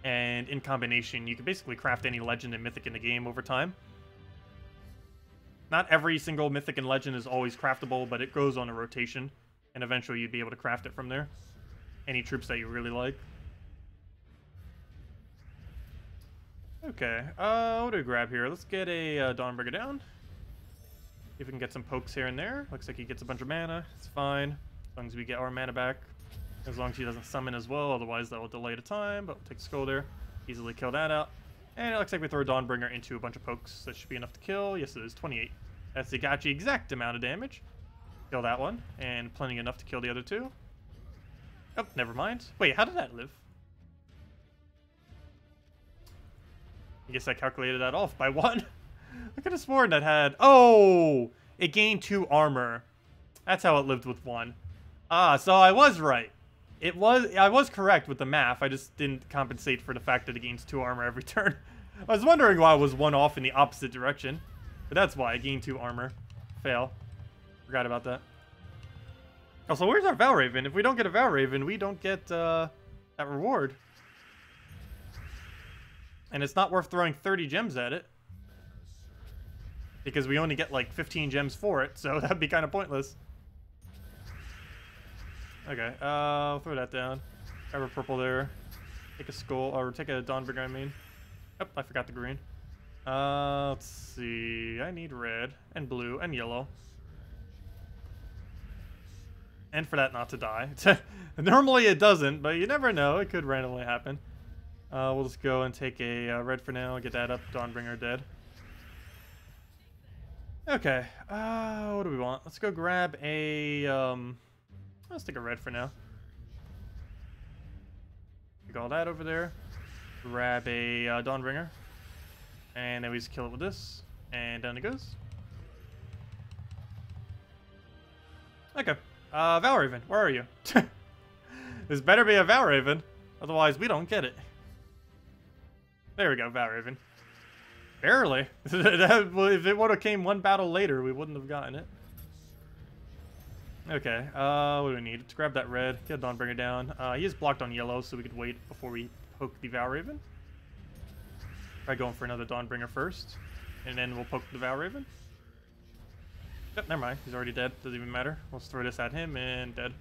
And in combination, you can basically craft any legend and mythic in the game over time. Not every single mythic and legend is always craftable, but it goes on a rotation. And eventually you'd be able to craft it from there. Any troops that you really like. Okay, what do we grab here? Let's get a Dawnbringer down. See if we can get some pokes here and there. Looks like he gets a bunch of mana. It's fine. As long as we get our mana back. As long as he doesn't summon as well, otherwise that will delay the time, but we'll take Skull there. Easily kill that out. And it looks like we throw a Dawnbringer into a bunch of pokes. That should be enough to kill. Yes, it is. 28. That's the gotcha exact amount of damage. Kill that one. And plenty enough to kill the other two. Oh, never mind. Wait, how did that live? I guess I calculated that off by 1. I could have sworn that had... Oh! It gained 2 armor. That's how it lived with 1. Ah, so I was right. I was correct with the math. I just didn't compensate for the fact that it gains 2 armor every turn. I was wondering why it was 1 off in the opposite direction. But that's why. It gained 2 armor. Fail. Forgot about that. Also, where's our Valraven? If we don't get a Valraven, we don't get that reward. And it's not worth throwing 30 gems at it. Because we only get like 15 gems for it, so that'd be kind of pointless. Okay, I'll throw that down. Grab a purple there. Take a skull, or take a Dawnbringer, I mean. Oh, I forgot the green. Let's see. I need red, and blue, and yellow. And for that not to die. Normally it doesn't, but you never know. It could randomly happen. We'll just go and take a red for now. Get that up. Dawnbringer dead. Okay. What do we want? Let's go grab a... Let's take a red for now. Take all that over there. Grab a Dawnbringer. And then we just kill it with this. And down it goes. Okay. Valraven, where are you? This better be a Valraven. Otherwise, we don't get it. There we go, Valraven. Barely. If it would have came 1 battle later, we wouldn't have gotten it. Okay, what do we need? Let's grab that red, get Dawnbringer down. He is blocked on yellow, so we could wait before we poke the Valraven. Try going for another Dawnbringer first, and then we'll poke the Valraven. Yep, never mind. He's already dead. Doesn't even matter. Let's throw this at him, and dead.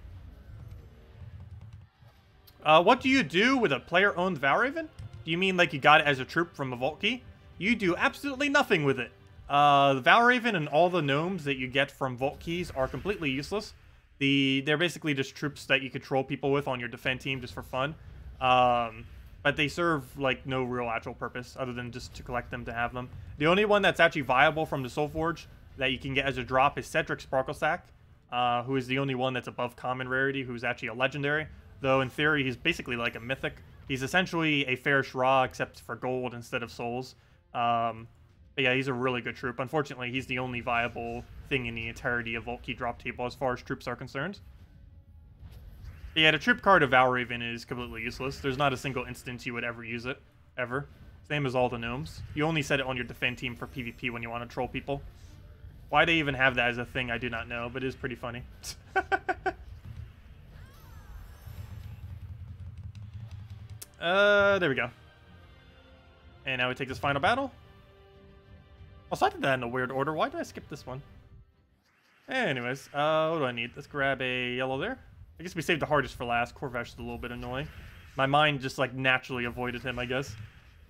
What do you do with a player-owned Valraven? Do you mean like you got it as a troop from a vault key? You do absolutely nothing with it. The Valraven and all the gnomes that you get from vault keys are completely useless. They're basically just troops that you control people with on your defend team just for fun. But they serve like no real actual purpose other than just to collect them to have them. The only one that's actually viable from the Soulforge that you can get as a drop is Cedric Sparklesack, who is the only one that's above common rarity, who's actually a legendary. Though in theory he's basically like a mythic. He's essentially a fair Shra except for gold instead of souls. But yeah, he's a really good troop. Unfortunately, he's the only viable thing in the entirety of Vault Key drop table as far as troops are concerned. But yeah, the troop card of Valraven is completely useless. There's not a single instance you would ever use it. Ever. Same as all the gnomes. You only set it on your defend team for PvP when you want to troll people. Why they even have that as a thing, I do not know, but it is pretty funny. There we go. And now we take this final battle. Also, I did that in a weird order. Why did I skip this one? Anyways, what do I need? Let's grab a yellow there. I guess we saved the hardest for last. Corvash is a little bit annoying. My mind just, like, naturally avoided him, I guess.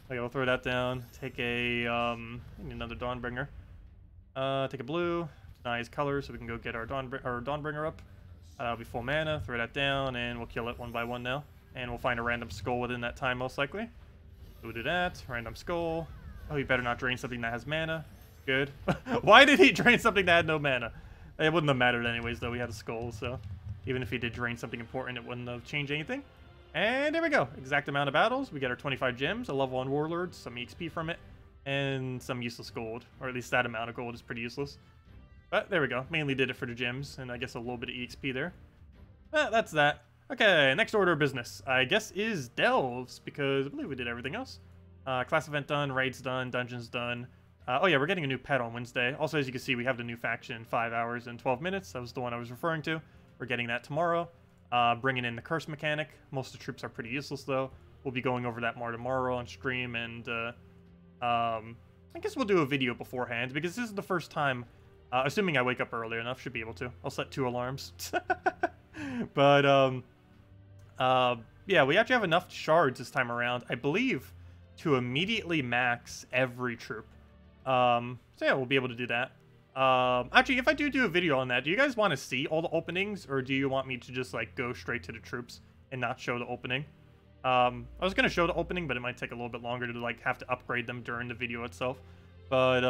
Okay, we'll throw that down. Take a, need another Dawnbringer. Take a blue. Deny his color so we can go get our Dawnbringer up. That'll be full mana. Throw that down, and we'll kill it 1 by 1 now. and we'll find a random skull within that time, most likely. So we'll do that. Random skull. Oh, you better not drain something that has mana. Good. Why did he drain something that had no mana? It wouldn't have mattered anyways, though. We had a skull, so even if he did drain something important, it wouldn't have changed anything. And there we go. Exact amount of battles. We get our 25 gems, a level 1 warlord, some EXP from it, and some useless gold. Or at least that amount of gold is pretty useless. But there we go. Mainly did it for the gems, and I guess a little bit of EXP there. That's that. Okay, next order of business, I guess, is delves, because I believe we did everything else. Class event done, raids done, dungeons done. Oh yeah, we're getting a new pet on Wednesday. Also, as you can see, we have the new faction, 5 hours and 12 minutes. That was the one I was referring to. We're getting that tomorrow. Bringing in the curse mechanic. Most of the troops are pretty useless, though. We'll be going over that more tomorrow on stream, and I guess we'll do a video beforehand, because this is the first time, assuming I wake up early enough, should be able to. I'll set 2 alarms. But, yeah, we actually have enough shards this time around, I believe, to immediately max every troop. So yeah, we'll be able to do that. Actually, if I do a video on that, do you guys want to see all the openings, or do you want me to just, like, go straight to the troops and not show the opening? I was going to show the opening, but it might take a little bit longer to, like, have to upgrade them during the video itself. But,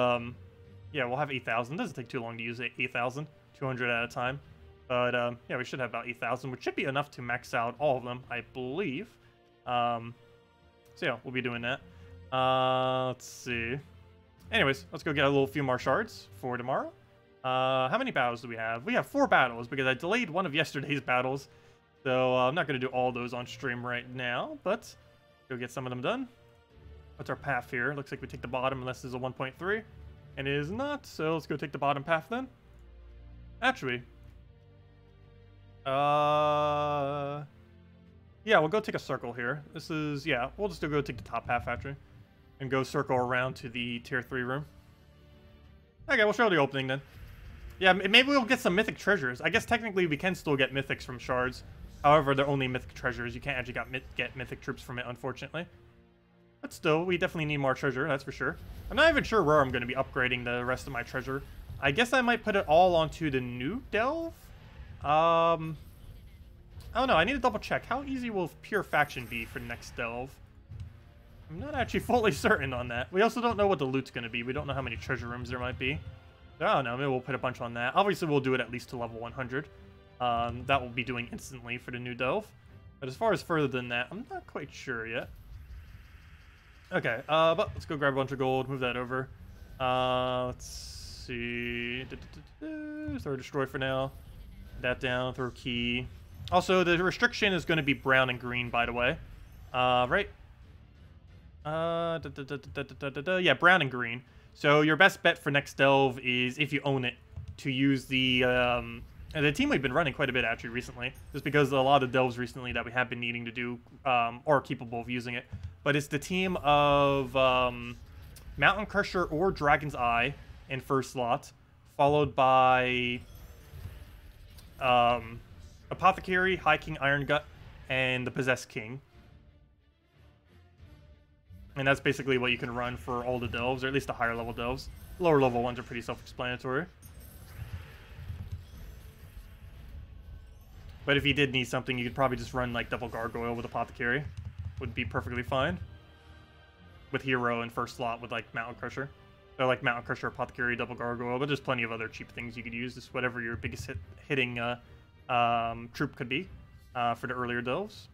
yeah, we'll have 8,000. Doesn't take too long to use 8,000. 200 at a time. But, yeah, we should have about 8,000, which should be enough to max out all of them, I believe. So, yeah, we'll be doing that. Let's see. Anyways, let's go get a little few more shards for tomorrow. How many battles do we have? We have 4 battles, because I delayed one of yesterday's battles. So, I'm not going to do all those on stream right now, but go get some of them done. What's our path here? Looks like we take the bottom unless there's a 1.3. And it is not, so let's go take the bottom path then. Actually, yeah, we'll go take a circle here. This is, yeah, we'll just go take the top half actually. And go circle around to the tier 3 room. Okay, we'll show the opening then. Yeah, maybe we'll get some mythic treasures. I guess technically we can still get mythics from shards. However, they're only mythic treasures. You can't actually get mythic troops from it, unfortunately. But still, we definitely need more treasure, that's for sure. I'm not even sure where I'm going to be upgrading the rest of my treasure. I guess I might put it all onto the new delve? I don't know, I need to double check. How easy will pure faction be for next delve? I'm not actually fully certain on that. We also don't know what the loot's going to be. We don't know how many treasure rooms there might be. So, I don't know, maybe we'll put a bunch on that. Obviously, we'll do it at least to level 100. That will be doing instantly for the new delve. But as far as further than that, I'm not quite sure yet. Okay, but let's go grab a bunch of gold, move that over. Let's see. Throw destroy for now. That down, throw key. Also, the restriction is going to be brown and green, by the way. Right? Yeah, brown and green. So your best bet for next delve is, if you own it, to use the team we've been running quite a bit actually recently, just because a lot of delves recently that we have been needing to do are capable of using it. But it's the team of Mountain Crusher or Dragon's Eye in first slot, followed by Apothecary, High King Iron Gut, and the Possessed King. And that's basically what you can run for all the delves, or at least the higher level delves. Lower level ones are pretty self-explanatory. But if you did need something, you could probably just run like double Gargoyle with Apothecary. Would be perfectly fine. With Hero in first slot with like Mountain Crusher. So like Mountain Crusher, Apothecary, double Gargoyle, but there's plenty of other cheap things you could use. Just whatever your biggest hitting troop could be for the earlier delves.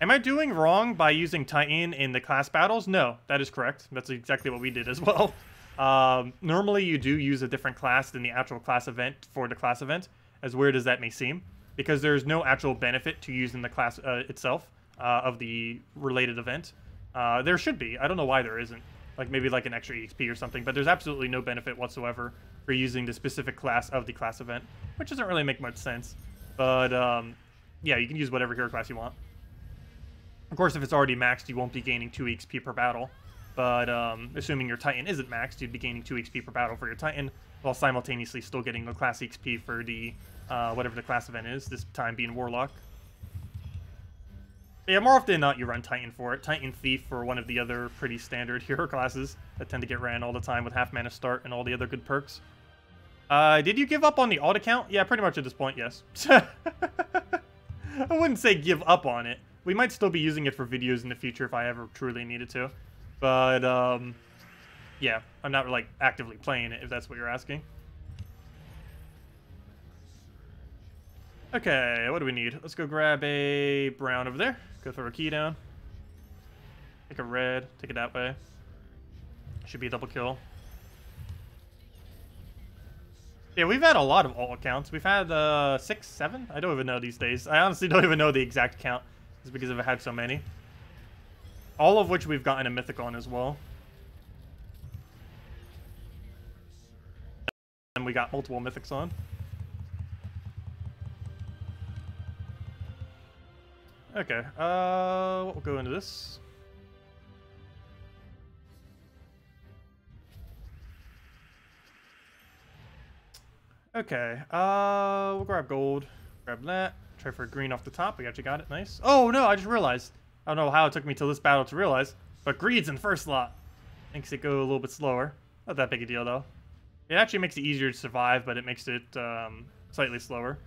Am I doing wrong by using Titan in the class battles? No, that is correct. That's exactly what we did as well. Normally you do use a different class than the actual class event for the class event, as weird as that may seem, because there's no actual benefit to using the class itself of the related event. There should be. I don't know why there isn't. Like maybe like an extra EXP or something, but there's absolutely no benefit whatsoever for using the specific class of the class event, which doesn't really make much sense. But yeah, you can use whatever hero class you want. Of course, if it's already maxed, you won't be gaining 2 XP per battle. But assuming your Titan isn't maxed, you'd be gaining 2 XP per battle for your Titan, while simultaneously still getting the class XP for the whatever the class event is, this time being Warlock. But yeah, more often than not, you run Titan for it. Titan Thief for one of the other pretty standard hero classes that tend to get ran all the time with half mana start and all the other good perks. Did you give up on the alt account? Yeah, pretty much at this point, yes. I wouldn't say give up on it. We might still be using it for videos in the future if I ever truly needed to. But, yeah, I'm not, like, actively playing it, if that's what you're asking. Okay, what do we need? Let's go grab a brown over there. Go throw a key down. Take a red. Take it that way. Should be a double kill. Yeah, we've had a lot of alt accounts. We've had 6, 7? I don't even know these days. I honestly don't even know the exact count. It's because I've had so many. All of which we've gotten a mythic on as well. And we got multiple mythics on. Okay, we'll go into this. Okay, we'll grab gold, grab that, try for green off the top. We actually got it, nice. Oh no, I just realized. I don't know how it took me till this battle to realize, but greed's in first slot. Makes it go a little bit slower. Not that big a deal though. It actually makes it easier to survive, but it makes it slightly slower.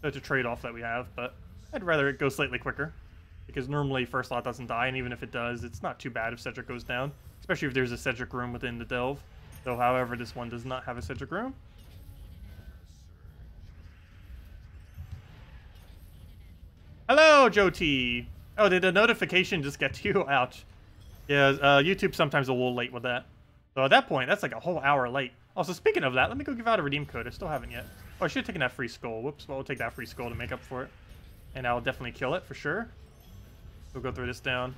So it's a trade-off that we have, but I'd rather it go slightly quicker, because normally first slot doesn't die, and even if it does, it's not too bad if Cedric goes down, especially if there's a Cedric room within the delve. Though, however, this one does not have a Cedric room. Hello, Joe T. Oh, did the notification just get to you? Ouch. Yeah, YouTube sometimes a little late with that. So at that point, that's like a whole hour late. Also, speaking of that, let me go give out a redeem code. I still haven't yet. Oh, I should have taken that free skull. Whoops, well, we'll take that free skull to make up for it. And I'll definitely kill it, for sure. We'll go through this down.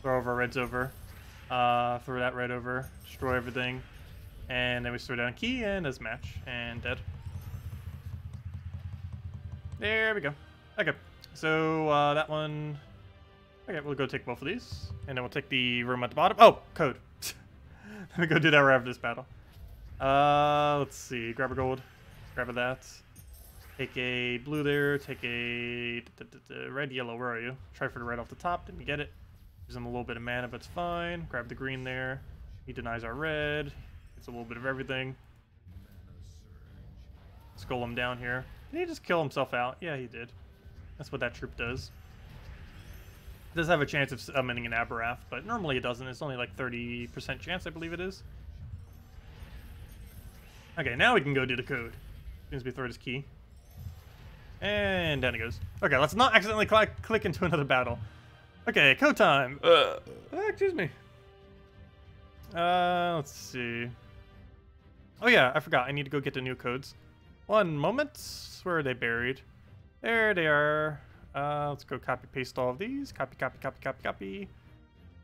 Throw over reds over. Throw that red over. Destroy everything. And then we throw down key, and as match. And dead. There we go. Okay. So, that one... Okay, we'll go take both of these. And then we'll take the room at the bottom. Oh, code. Let me go do that right after this battle. Let's see. Grab a gold. Grab a that. Take a blue there. Take a red, yellow. Where are you? Try for the red off the top. Didn't get it. Gives him a little bit of mana, but it's fine. Grab the green there. He denies our red. It's a little bit of everything. Skull him down here. Did he just kill himself out? Yeah, he did. That's what that troop does. It does have a chance of summoning an Aberrath, but normally it doesn't. It's only like 30% chance, I believe it is. Okay, now we can go do the code. As soon as we throw this key. And down it goes. Okay, let's not accidentally click into another battle. Okay, code time. Excuse me. Let's see. Oh yeah, I forgot. I need to go get the new codes. One moment. Where are they buried? There they are. Let's go copy paste all of these. Copy, copy, copy, copy, copy.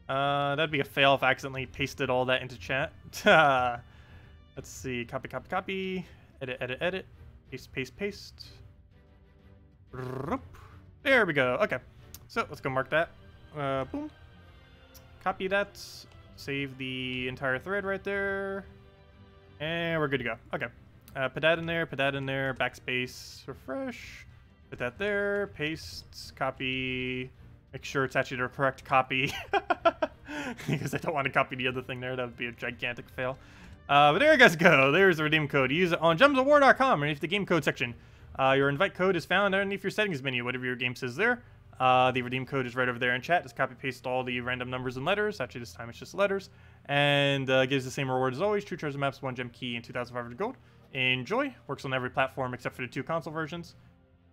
That'd be a fail if I accidentally pasted all that into chat. Let's see. Copy, copy, copy. Edit, edit, edit. Paste, paste, paste. There we go. Okay. So let's go mark that. Boom. Copy that. Save the entire thread right there. And we're good to go. Okay. Put that in there. Put that in there. Backspace. Refresh. Put that there. Paste. Copy. Make sure it's actually the correct copy. Because I don't want to copy the other thing there. That would be a gigantic fail. But there you guys go. There's the redeem code. Use it on gemsofwar.com underneath the game code section. Your invite code is found underneath your settings menu, whatever your game says there. The redeem code is right over there in chat. Just copy paste all the random numbers and letters. Actually, this time it's just letters. And gives the same reward as always. 2 treasure maps, 1 gem key, and 2,500 gold. Enjoy. Works on every platform except for the 2 console versions.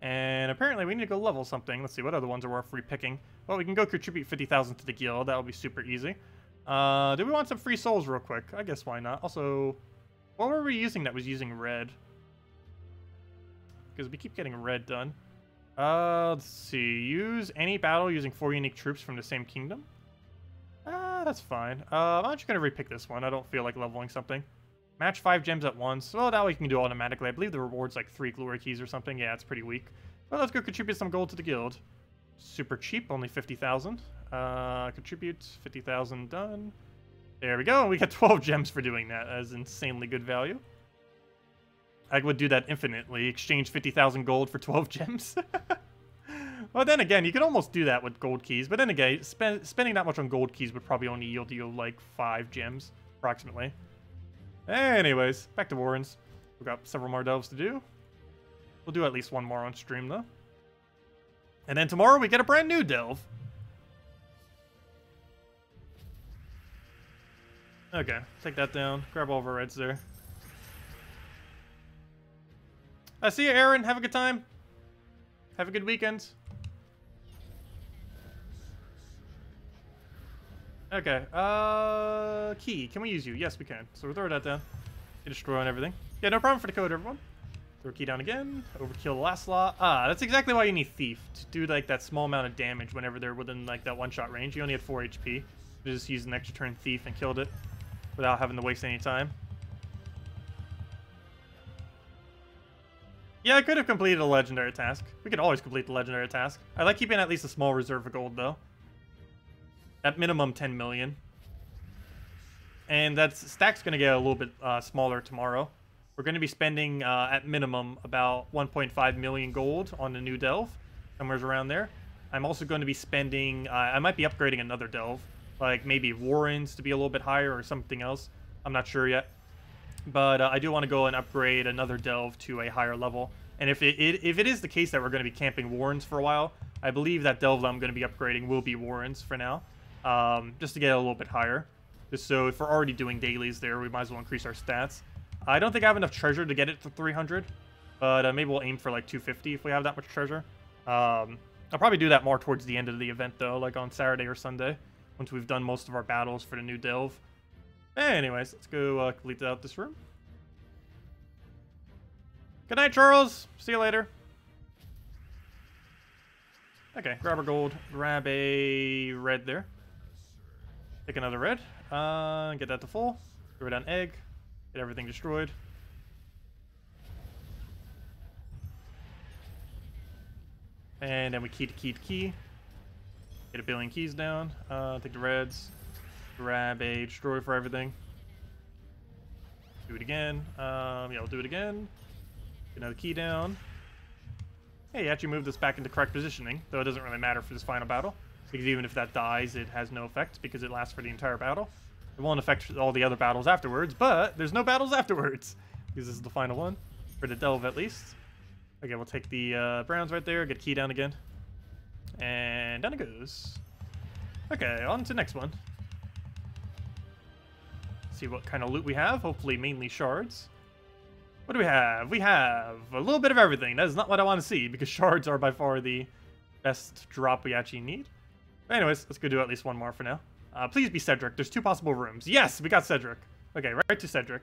And apparently we need to go level something. Let's see, what other ones are worth repicking? Well, we can go contribute 50,000 to the guild. That'll be super easy. Do we want some free souls real quick? I guess why not? Also, what were we using that was using red? Because we keep getting red done. Let's see. Use any battle using 4 unique troops from the same kingdom. That's fine. I'm just going to repick this one. I don't feel like leveling something. Match 5 gems at once. Well, that way you can do automatically. I believe the reward's like 3 glory keys or something. Yeah, it's pretty weak. Well, let's go contribute some gold to the guild. Super cheap, only 50,000. Contribute 50,000 done. There we go. We got 12 gems for doing that. That is insanely good value. I would do that infinitely. Exchange 50,000 gold for 12 gems. Well, then again, you could almost do that with gold keys. But then again, spending that much on gold keys would probably only yield you like 5 gems, approximately. Anyways, back to Warrens. We've got several more delves to do. We'll do at least one more on stream, though. And then tomorrow we get a brand new delve. Okay, take that down. Grab all of our reds there. See you, Aaron. Have a good time. Have a good weekend. Okay, key. Can we use you? Yes, we can. So we'll throw that down. Get destroy on everything. Yeah, no problem for the code, everyone. Throw key down again. Overkill the last slot. Ah, that's exactly why you need Thief. To do, like, that small amount of damage whenever they're within, like, that one-shot range. You only had 4 HP. You just used an extra turn Thief and killed it without having to waste any time. Yeah, I could have completed a legendary task. We could always complete the legendary task. I like keeping at least a small reserve of gold, though. At minimum, 10 million. And that stack's going to get a little bit smaller tomorrow. We're going to be spending, at minimum, about 1.5 million gold on the new delve. Somewhere around there. I'm also going to be spending... I might be upgrading another delve. Like, maybe Warrens to be a little bit higher or something else. I'm not sure yet. But I do want to go and upgrade another delve to a higher level. And if it is the case that we're going to be camping Warrens for a while, I believe that delve that I'm going to be upgrading will be Warrens for now. Just to get a little bit higher. Just so if we're already doing dailies there, we might as well increase our stats. I don't think I have enough treasure to get it to 300. But maybe we'll aim for like 250 if we have that much treasure. I'll probably do that more towards the end of the event though, like on Saturday or Sunday. Once we've done most of our battles for the new delve. Anyways, let's go complete out this room. Good night, Charles. See you later. Okay, grab our gold. Grab a red there. Take another red. Get that to full. Throw down egg. Get everything destroyed. And then we key to key to key. Get a billion keys down. Take the reds. Grab a destroy for everything. Do it again. Yeah, we'll do it again. Get another key down. Hey, you actually moved this back into correct positioning, though it doesn't really matter for this final battle. Because even if that dies, it has no effect because it lasts for the entire battle. It won't affect all the other battles afterwards, but there's no battles afterwards. Because this is the final one. For the delve, at least. Okay, we'll take the browns right there. Get key down again. And down it goes. Okay, on to the next one. See what kind of loot we have. Hopefully mainly shards. What do we have? We have a little bit of everything. That is not what I want to see because shards are by far the best drop we actually need. But anyways, let's go do at least one more for now. Please be Cedric. There's 2 possible rooms. Yes, we got Cedric. Okay, right to Cedric.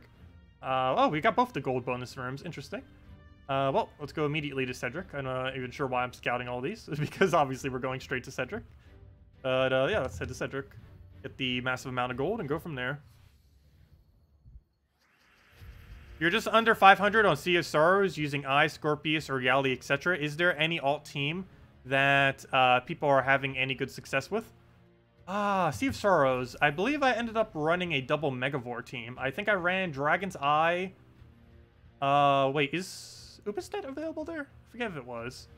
Oh, we got both the gold bonus rooms. Interesting. Well, let's go immediately to Cedric. I'm not even sure why I'm scouting all these because obviously we're going straight to Cedric. But yeah, let's head to Cedric. Get the massive amount of gold and go from there. You're just under 500 on Sea of Sorrows using Scorpius, or Reality, etc. Is there any alt team that people are having any good success with? Sea of Sorrows. I believe I ended up running a double Megavore team. I think I ran Dragon's Eye. Wait, is Ubestedt available there? I forget if it was.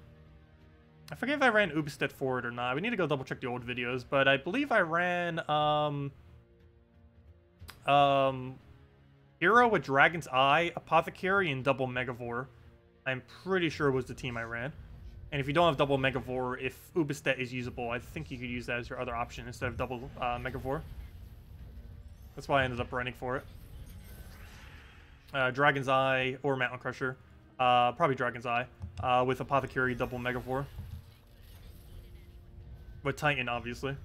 I forget if I ran Ubestedt forward or not. We need to go double check the old videos, but I believe I ran Hero with Dragon's Eye, Apothecary, and double Megavore. I'm pretty sure it was the team I ran. And if you don't have double Megavore, if Ubestedt is usable, I think you could use that as your other option instead of double Megavore. That's why I ended up running for it. Dragon's Eye or Mountain Crusher. Probably Dragon's Eye. With Apothecary, double Megavore. With Titan, obviously.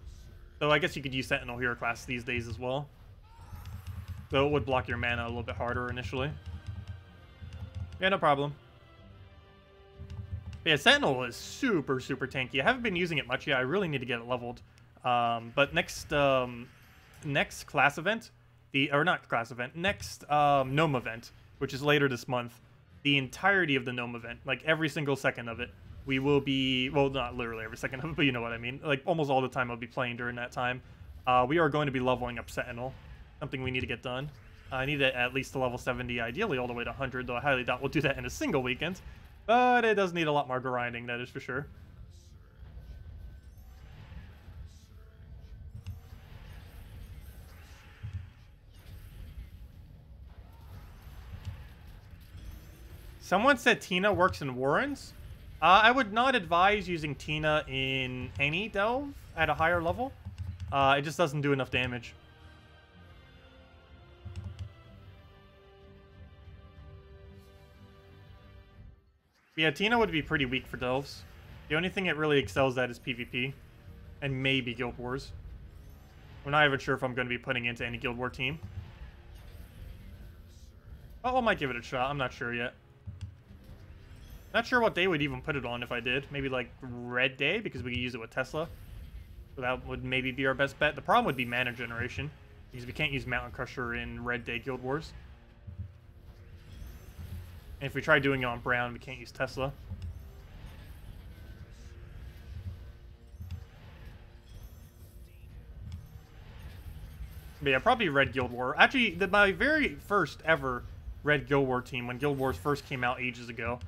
So I guess you could use Sentinel Hero class these days as well. Though it would block your mana a little bit harder initially. Yeah, no problem. But yeah, Sentinel is super, super tanky. I haven't been using it much yet. I really need to get it leveled. But next class event, next Gnome event, which is later this month, the entirety of the Gnome event, like every single second of it, we will be, well, not literally every second of it, but you know what I mean. Like almost all the time I'll be playing during that time. We are going to be leveling up Sentinel. Something we need to get done. I need it at least to level 70, ideally all the way to 100, though I highly doubt we'll do that in a single weekend. But it does need a lot more grinding, that is for sure. Someone said Tina works in Warrens. I would not advise using Tina in any delve at a higher level. It just doesn't do enough damage. Yeah, Tina would be pretty weak for delves. The only thing it really excels at is PvP. And maybe Guild Wars. I'm not even sure if I'm going to be putting into any Guild War team. Oh, I might give it a shot. I'm not sure yet. Not sure what day would even put it on if I did. Maybe like Red Day, because we could use it with Tesla. So that would maybe be our best bet. The problem would be mana generation, because we can't use Mountain Crusher in Red Day Guild Wars. And if we try doing it on Brown, we can't use Tesla. But yeah, probably Red Guild War. Actually, my very first ever Red Guild War team, when Guild Wars first came out ages ago,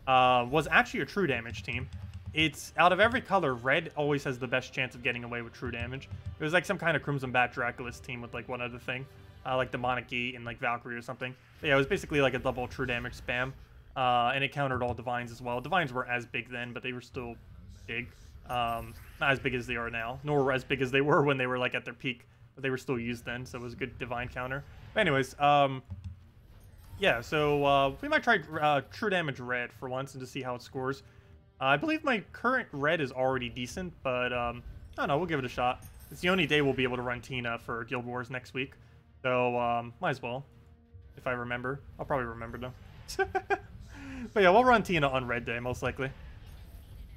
was actually a true damage team. It's, out of every color, red always has the best chance of getting away with true damage. It was like some kind of Crimson Bat Draculus team with like one other thing. Like Demonic Gate and like Valkyrie or something. But yeah, it was basically like a double true damage spam. And it countered all Divines as well. Divines weren't as big then, but they were still big. Not as big as they are now, nor as big as they were when they were like at their peak. But they were still used then, so it was a good Divine counter. But anyways, yeah, so we might try True Damage Red for once and just see how it scores. I believe my current Red is already decent, but I don't know, we'll give it a shot. It's the only day we'll be able to run Tina for Guild Wars next week. So, might as well, if I remember. I'll probably remember though. But yeah, we'll run Tina on Red Day, most likely.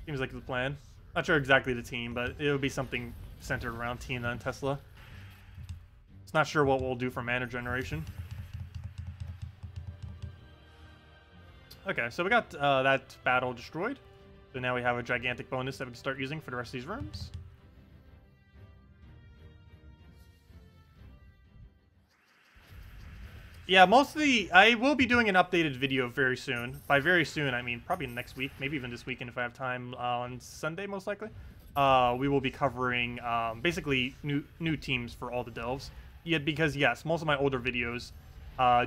Seems like the plan. Not sure exactly the team, but it'll be something centered around Tina and Tesla. It's not sure what we'll do for mana generation. Okay, so we got that battle destroyed. So now we have a gigantic bonus that we can start using for the rest of these rooms. Yeah, I will be doing an updated video very soon. By very soon, I mean probably next week, maybe even this weekend if I have time, on Sunday most likely. We will be covering basically new teams for all the delves. Yeah, because yes, most of my older videos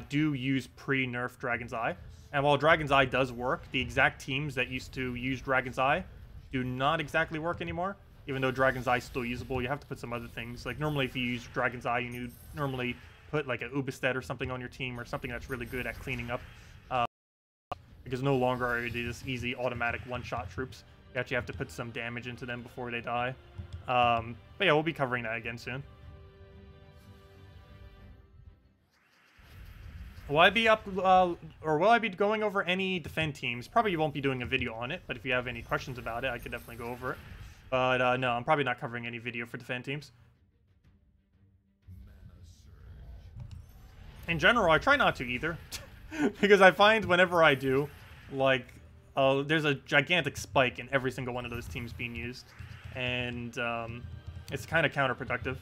do use pre-nerf Dragon's Eye. And while Dragon's Eye does work, the exact teams that used to use Dragon's Eye do not exactly work anymore. Even though Dragon's Eye is still usable, you have to put some other things. Like normally if you use Dragon's Eye, you normally put like a Ubistet or something on your team, or something that's really good at cleaning up. Because no longer are they just easy automatic one-shot troops. You actually have to put some damage into them before they die. But yeah, we'll be covering that again soon. Will I be will I be going over any defend teams? Probably won't be doing a video on it, but if you have any questions about it, I could definitely go over it. But no, I'm probably not covering any video for defend teams. In general, I try not to either, because I find whenever I do, like, there's a gigantic spike in every single one of those teams being used, and it's kind of counterproductive,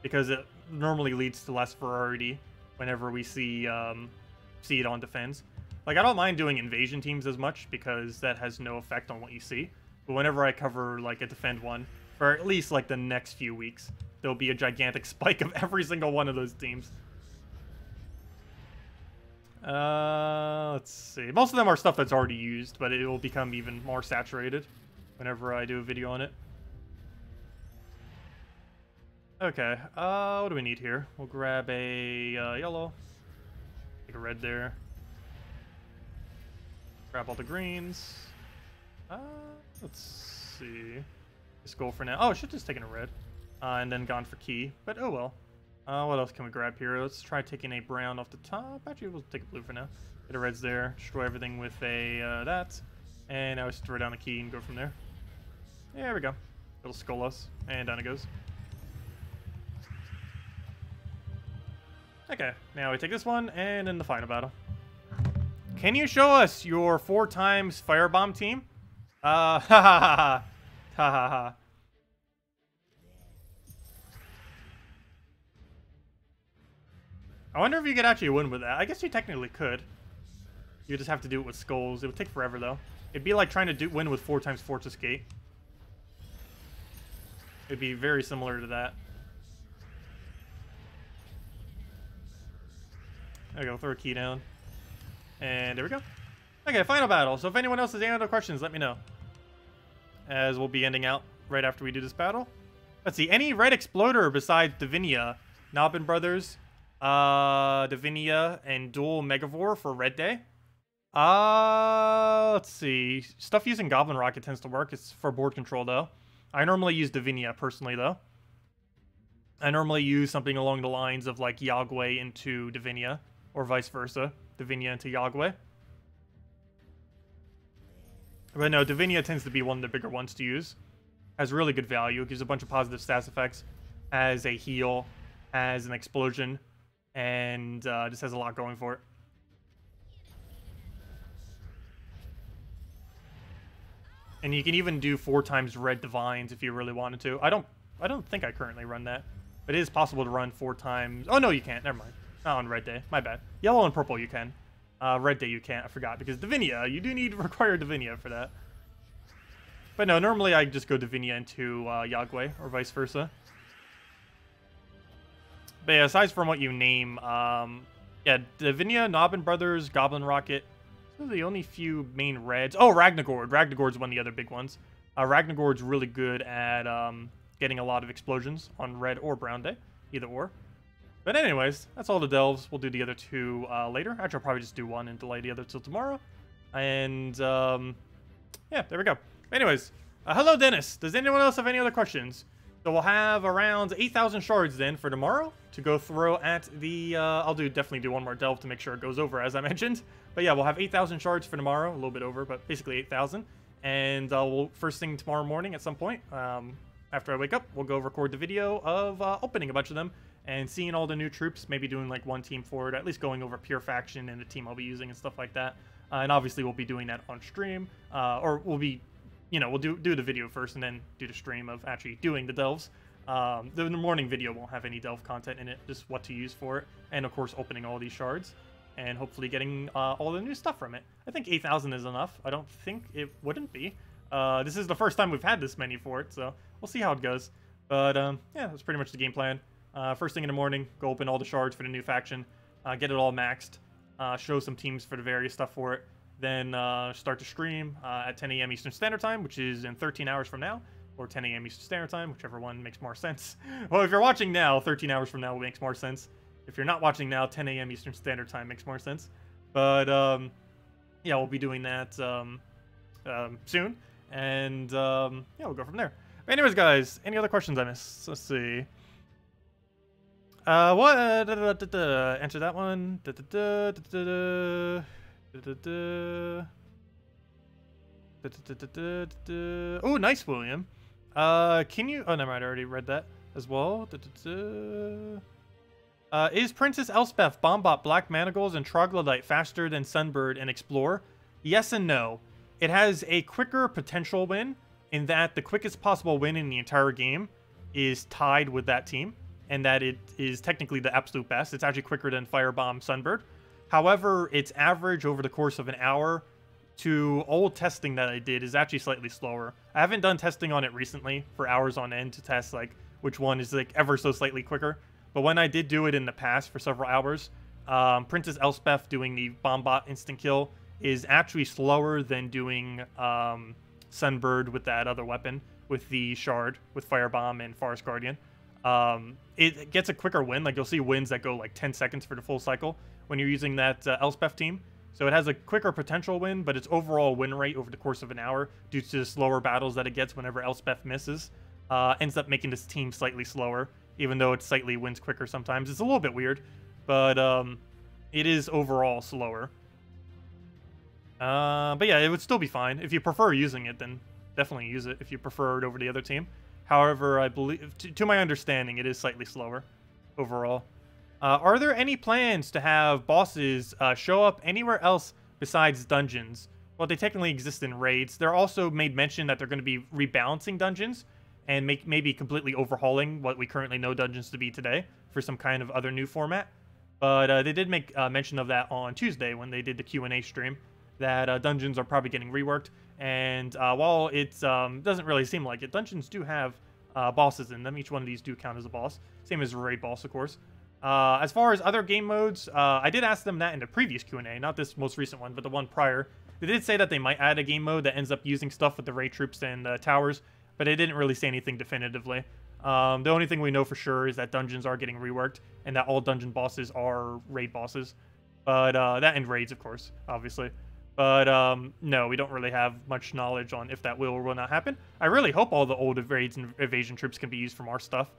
because it normally leads to less variety whenever we see it on defense. Like, I don't mind doing invasion teams as much, because that has no effect on what you see, but whenever I cover, like, a defend one, for at least, like, the next few weeks, there'll be a gigantic spike of every single one of those teams. Let's see. Most of them are stuff that's already used, but it will become even more saturated whenever I do a video on it. Okay, what do we need here? We'll grab a yellow. Take a red there. Grab all the greens. Let's see. Just go for now. Oh, I should have just taken a red. And then gone for key, but oh well. What else can we grab here? Let's try taking a brown off the top. Actually, we'll take a blue for now. Get a reds there. Destroy everything with a that. And now we just throw down a key and go from there. Yeah, there we go. It'll skull us. And down it goes. Okay, now we take this one, and in the final battle. Can you show us your 4x firebomb team? Ha ha ha ha. Ha ha ha. I wonder if you could actually win with that. I guess you technically could. You just have to do it with skulls. It would take forever, though. It'd be like trying to win with 4x Fortress Gate. It'd be very similar to that. There we go. Throw a key down. And there we go. Okay, final battle. So if anyone else has any other questions, let me know. as we'll be ending out right after we do this battle. Let's see, any red exploder besides Divinia, Nobbin Brothers, Divinia, and Dual Megavore for Red Day? Let's see. Stuff using Goblin Rocket tends to work. It's for board control, though. I normally use Divinia, personally, though. I normally use something along the lines of, like, Yagway into Divinia, or vice versa. Divinia into Yagway. But no, Divinia tends to be one of the bigger ones to use. Has really good value. It gives a bunch of positive stats effects. Has a heal. Has an explosion. And just has a lot going for it. And you can even do 4 times red divines if you really wanted to. I don't think I currently run that. But it is possible to run 4 times. Oh no, you can't. Never mind. Not on red day. My bad. Yellow and purple you can. Red day you can't. I forgot. Because Divinia, you do need to require Divinia for that. But no, normally I just go Divinia into Yagway or vice versa. But yeah, aside from what you name, yeah, Divinia, Nobbin Brothers, Goblin Rocket. Those are the only few main reds. Oh, Ragnagord. Ragnagord's one of the other big ones. Ragnagord's really good at getting a lot of explosions on red or brown day. Either or. But anyways, that's all the delves. We'll do the other 2 later. Actually, I'll probably just do 1 and delay the other till tomorrow. And, yeah, there we go. Anyways, hello, Dennis. Does anyone else have any other questions? So we'll have around 8,000 shards then for tomorrow to go through at the... I'll definitely do 1 more delve to make sure it goes over, as I mentioned. But yeah, we'll have 8,000 shards for tomorrow. A little bit over, but basically 8,000. And we'll first thing tomorrow morning at some point, after I wake up, we'll go record the video of opening a bunch of them and seeing all the new troops, maybe doing like 1 team forward, at least going over pure faction and the team I'll be using and stuff like that. And obviously we'll be doing that on stream, or we'll be... You know, we'll do the video first and then do the stream of actually doing the delves. The morning video won't have any delve content in it, just what to use for it. And, of course, opening all these shards. And hopefully getting all the new stuff from it. I think 8,000 is enough. I don't think it wouldn't be. This is the first time we've had this many for it, so we'll see how it goes. But, yeah, that's pretty much the game plan. First thing in the morning, go open all the shards for the new faction. Get it all maxed. Show some teams for the various stuff for it. Then start to stream at 10 a.m. Eastern Standard Time, which is in 13 hours from now, or 10 a.m. Eastern Standard Time, whichever one makes more sense. Well, if you're watching now, 13 hours from now makes more sense. If you're not watching now, 10 a.m. Eastern Standard Time makes more sense. But, yeah, we'll be doing that soon, and, yeah, we'll go from there. But anyways, guys, any other questions I missed? Let's see. What? Answer that one. Oh, nice, William. Can you... Oh, never mind. I already read that as well. Is Princess Elspeth, Bombot, Black Manacles, and Troglodyte faster than Sunbird and Explore? Yes and no. It has a quicker potential win in that the quickest possible win in the entire game is tied with that team, and that it is technically the absolute best. It's actually quicker than Firebomb, Sunbird. However, its average over the course of an hour to old testing that I did is actually slightly slower. I haven't done testing on it recently for hours on end to test like which one is like ever so slightly quicker. But when I did do it in the past for several hours, Princess Elspeth doing the Bombot instant kill is actually slower than doing Sunbird with that other weapon, with the Shard, with Firebomb and Forest Guardian. It gets a quicker win. Like, you'll see wins that go like 10 seconds for the full cycle when you're using that Elspeth team. So it has a quicker potential win, but its overall win rate over the course of an hour, due to the slower battles that it gets whenever Elspeth misses, ends up making this team slightly slower, even though it slightly wins quicker sometimes. It's a little bit weird, but it is overall slower. But yeah, it would still be fine. If you prefer using it, then definitely use it if you prefer it over the other team. However, I believe, to my understanding, it is slightly slower overall. Are there any plans to have bosses show up anywhere else besides dungeons? Well, they technically exist in raids. They're also made mention that they're going to be rebalancing dungeons and maybe completely overhauling what we currently know dungeons to be today for some kind of other new format. But they did make mention of that on Tuesday when they did the Q&A stream, that dungeons are probably getting reworked. And while it doesn't really seem like it, dungeons do have bosses in them. Each one of these do count as a boss. Same as a raid boss, of course. As far as other game modes, I did ask them that in the previous Q&A, not this most recent one, but the one prior. They did say that they might add a game mode that ends up using stuff with the raid troops and towers, but they didn't really say anything definitively. The only thing we know for sure is that dungeons are getting reworked, and that all dungeon bosses are raid bosses. But that and raids, of course, obviously. But no, we don't really have much knowledge on if that will or will not happen. I really hope all the old raids and evasion troops can be used for more stuff.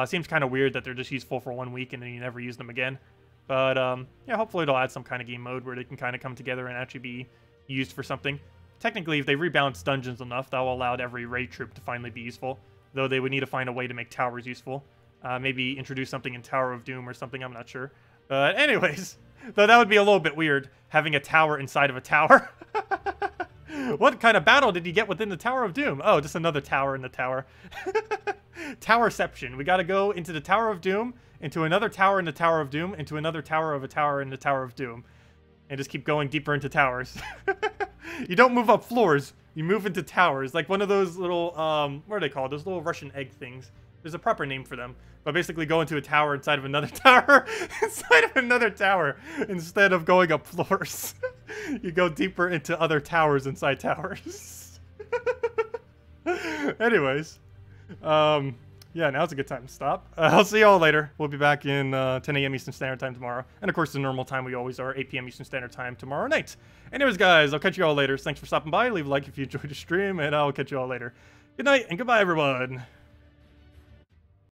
Seems kind of weird that they're just useful for 1 week and then you never use them again. But yeah, hopefully they'll add some kind of game mode where they can kind of come together and actually be used for something. Technically, if they rebalance dungeons enough, that will allow every raid troop to finally be useful. Though they would need to find a way to make towers useful. Maybe introduce something in Tower of Doom or something, I'm not sure. But anyways, though that would be a little bit weird, having a tower inside of a tower. What kind of battle did you get within the Tower of Doom? Oh, just another tower in the tower. Towerception. We gotta go into the Tower of Doom, into another tower in the Tower of Doom, into another tower of a tower in the Tower of Doom. And just keep going deeper into towers. You don't move up floors, you move into towers. Like one of those little, what are they called? Those little Russian egg things. There's a proper name for them. But basically go into a tower inside of another tower, inside of another tower, instead of going up floors. You go deeper into other towers inside towers. Anyways, yeah, now's a good time to stop. I'll see y'all later. We'll be back in 10 a.m. Eastern Standard Time tomorrow. And of course, the normal time we always are, 8 p.m. Eastern Standard Time tomorrow night. Anyways, guys, I'll catch you all later. Thanks for stopping by. Leave a like if you enjoyed the stream, and I'll catch you all later. Good night, and goodbye, everyone.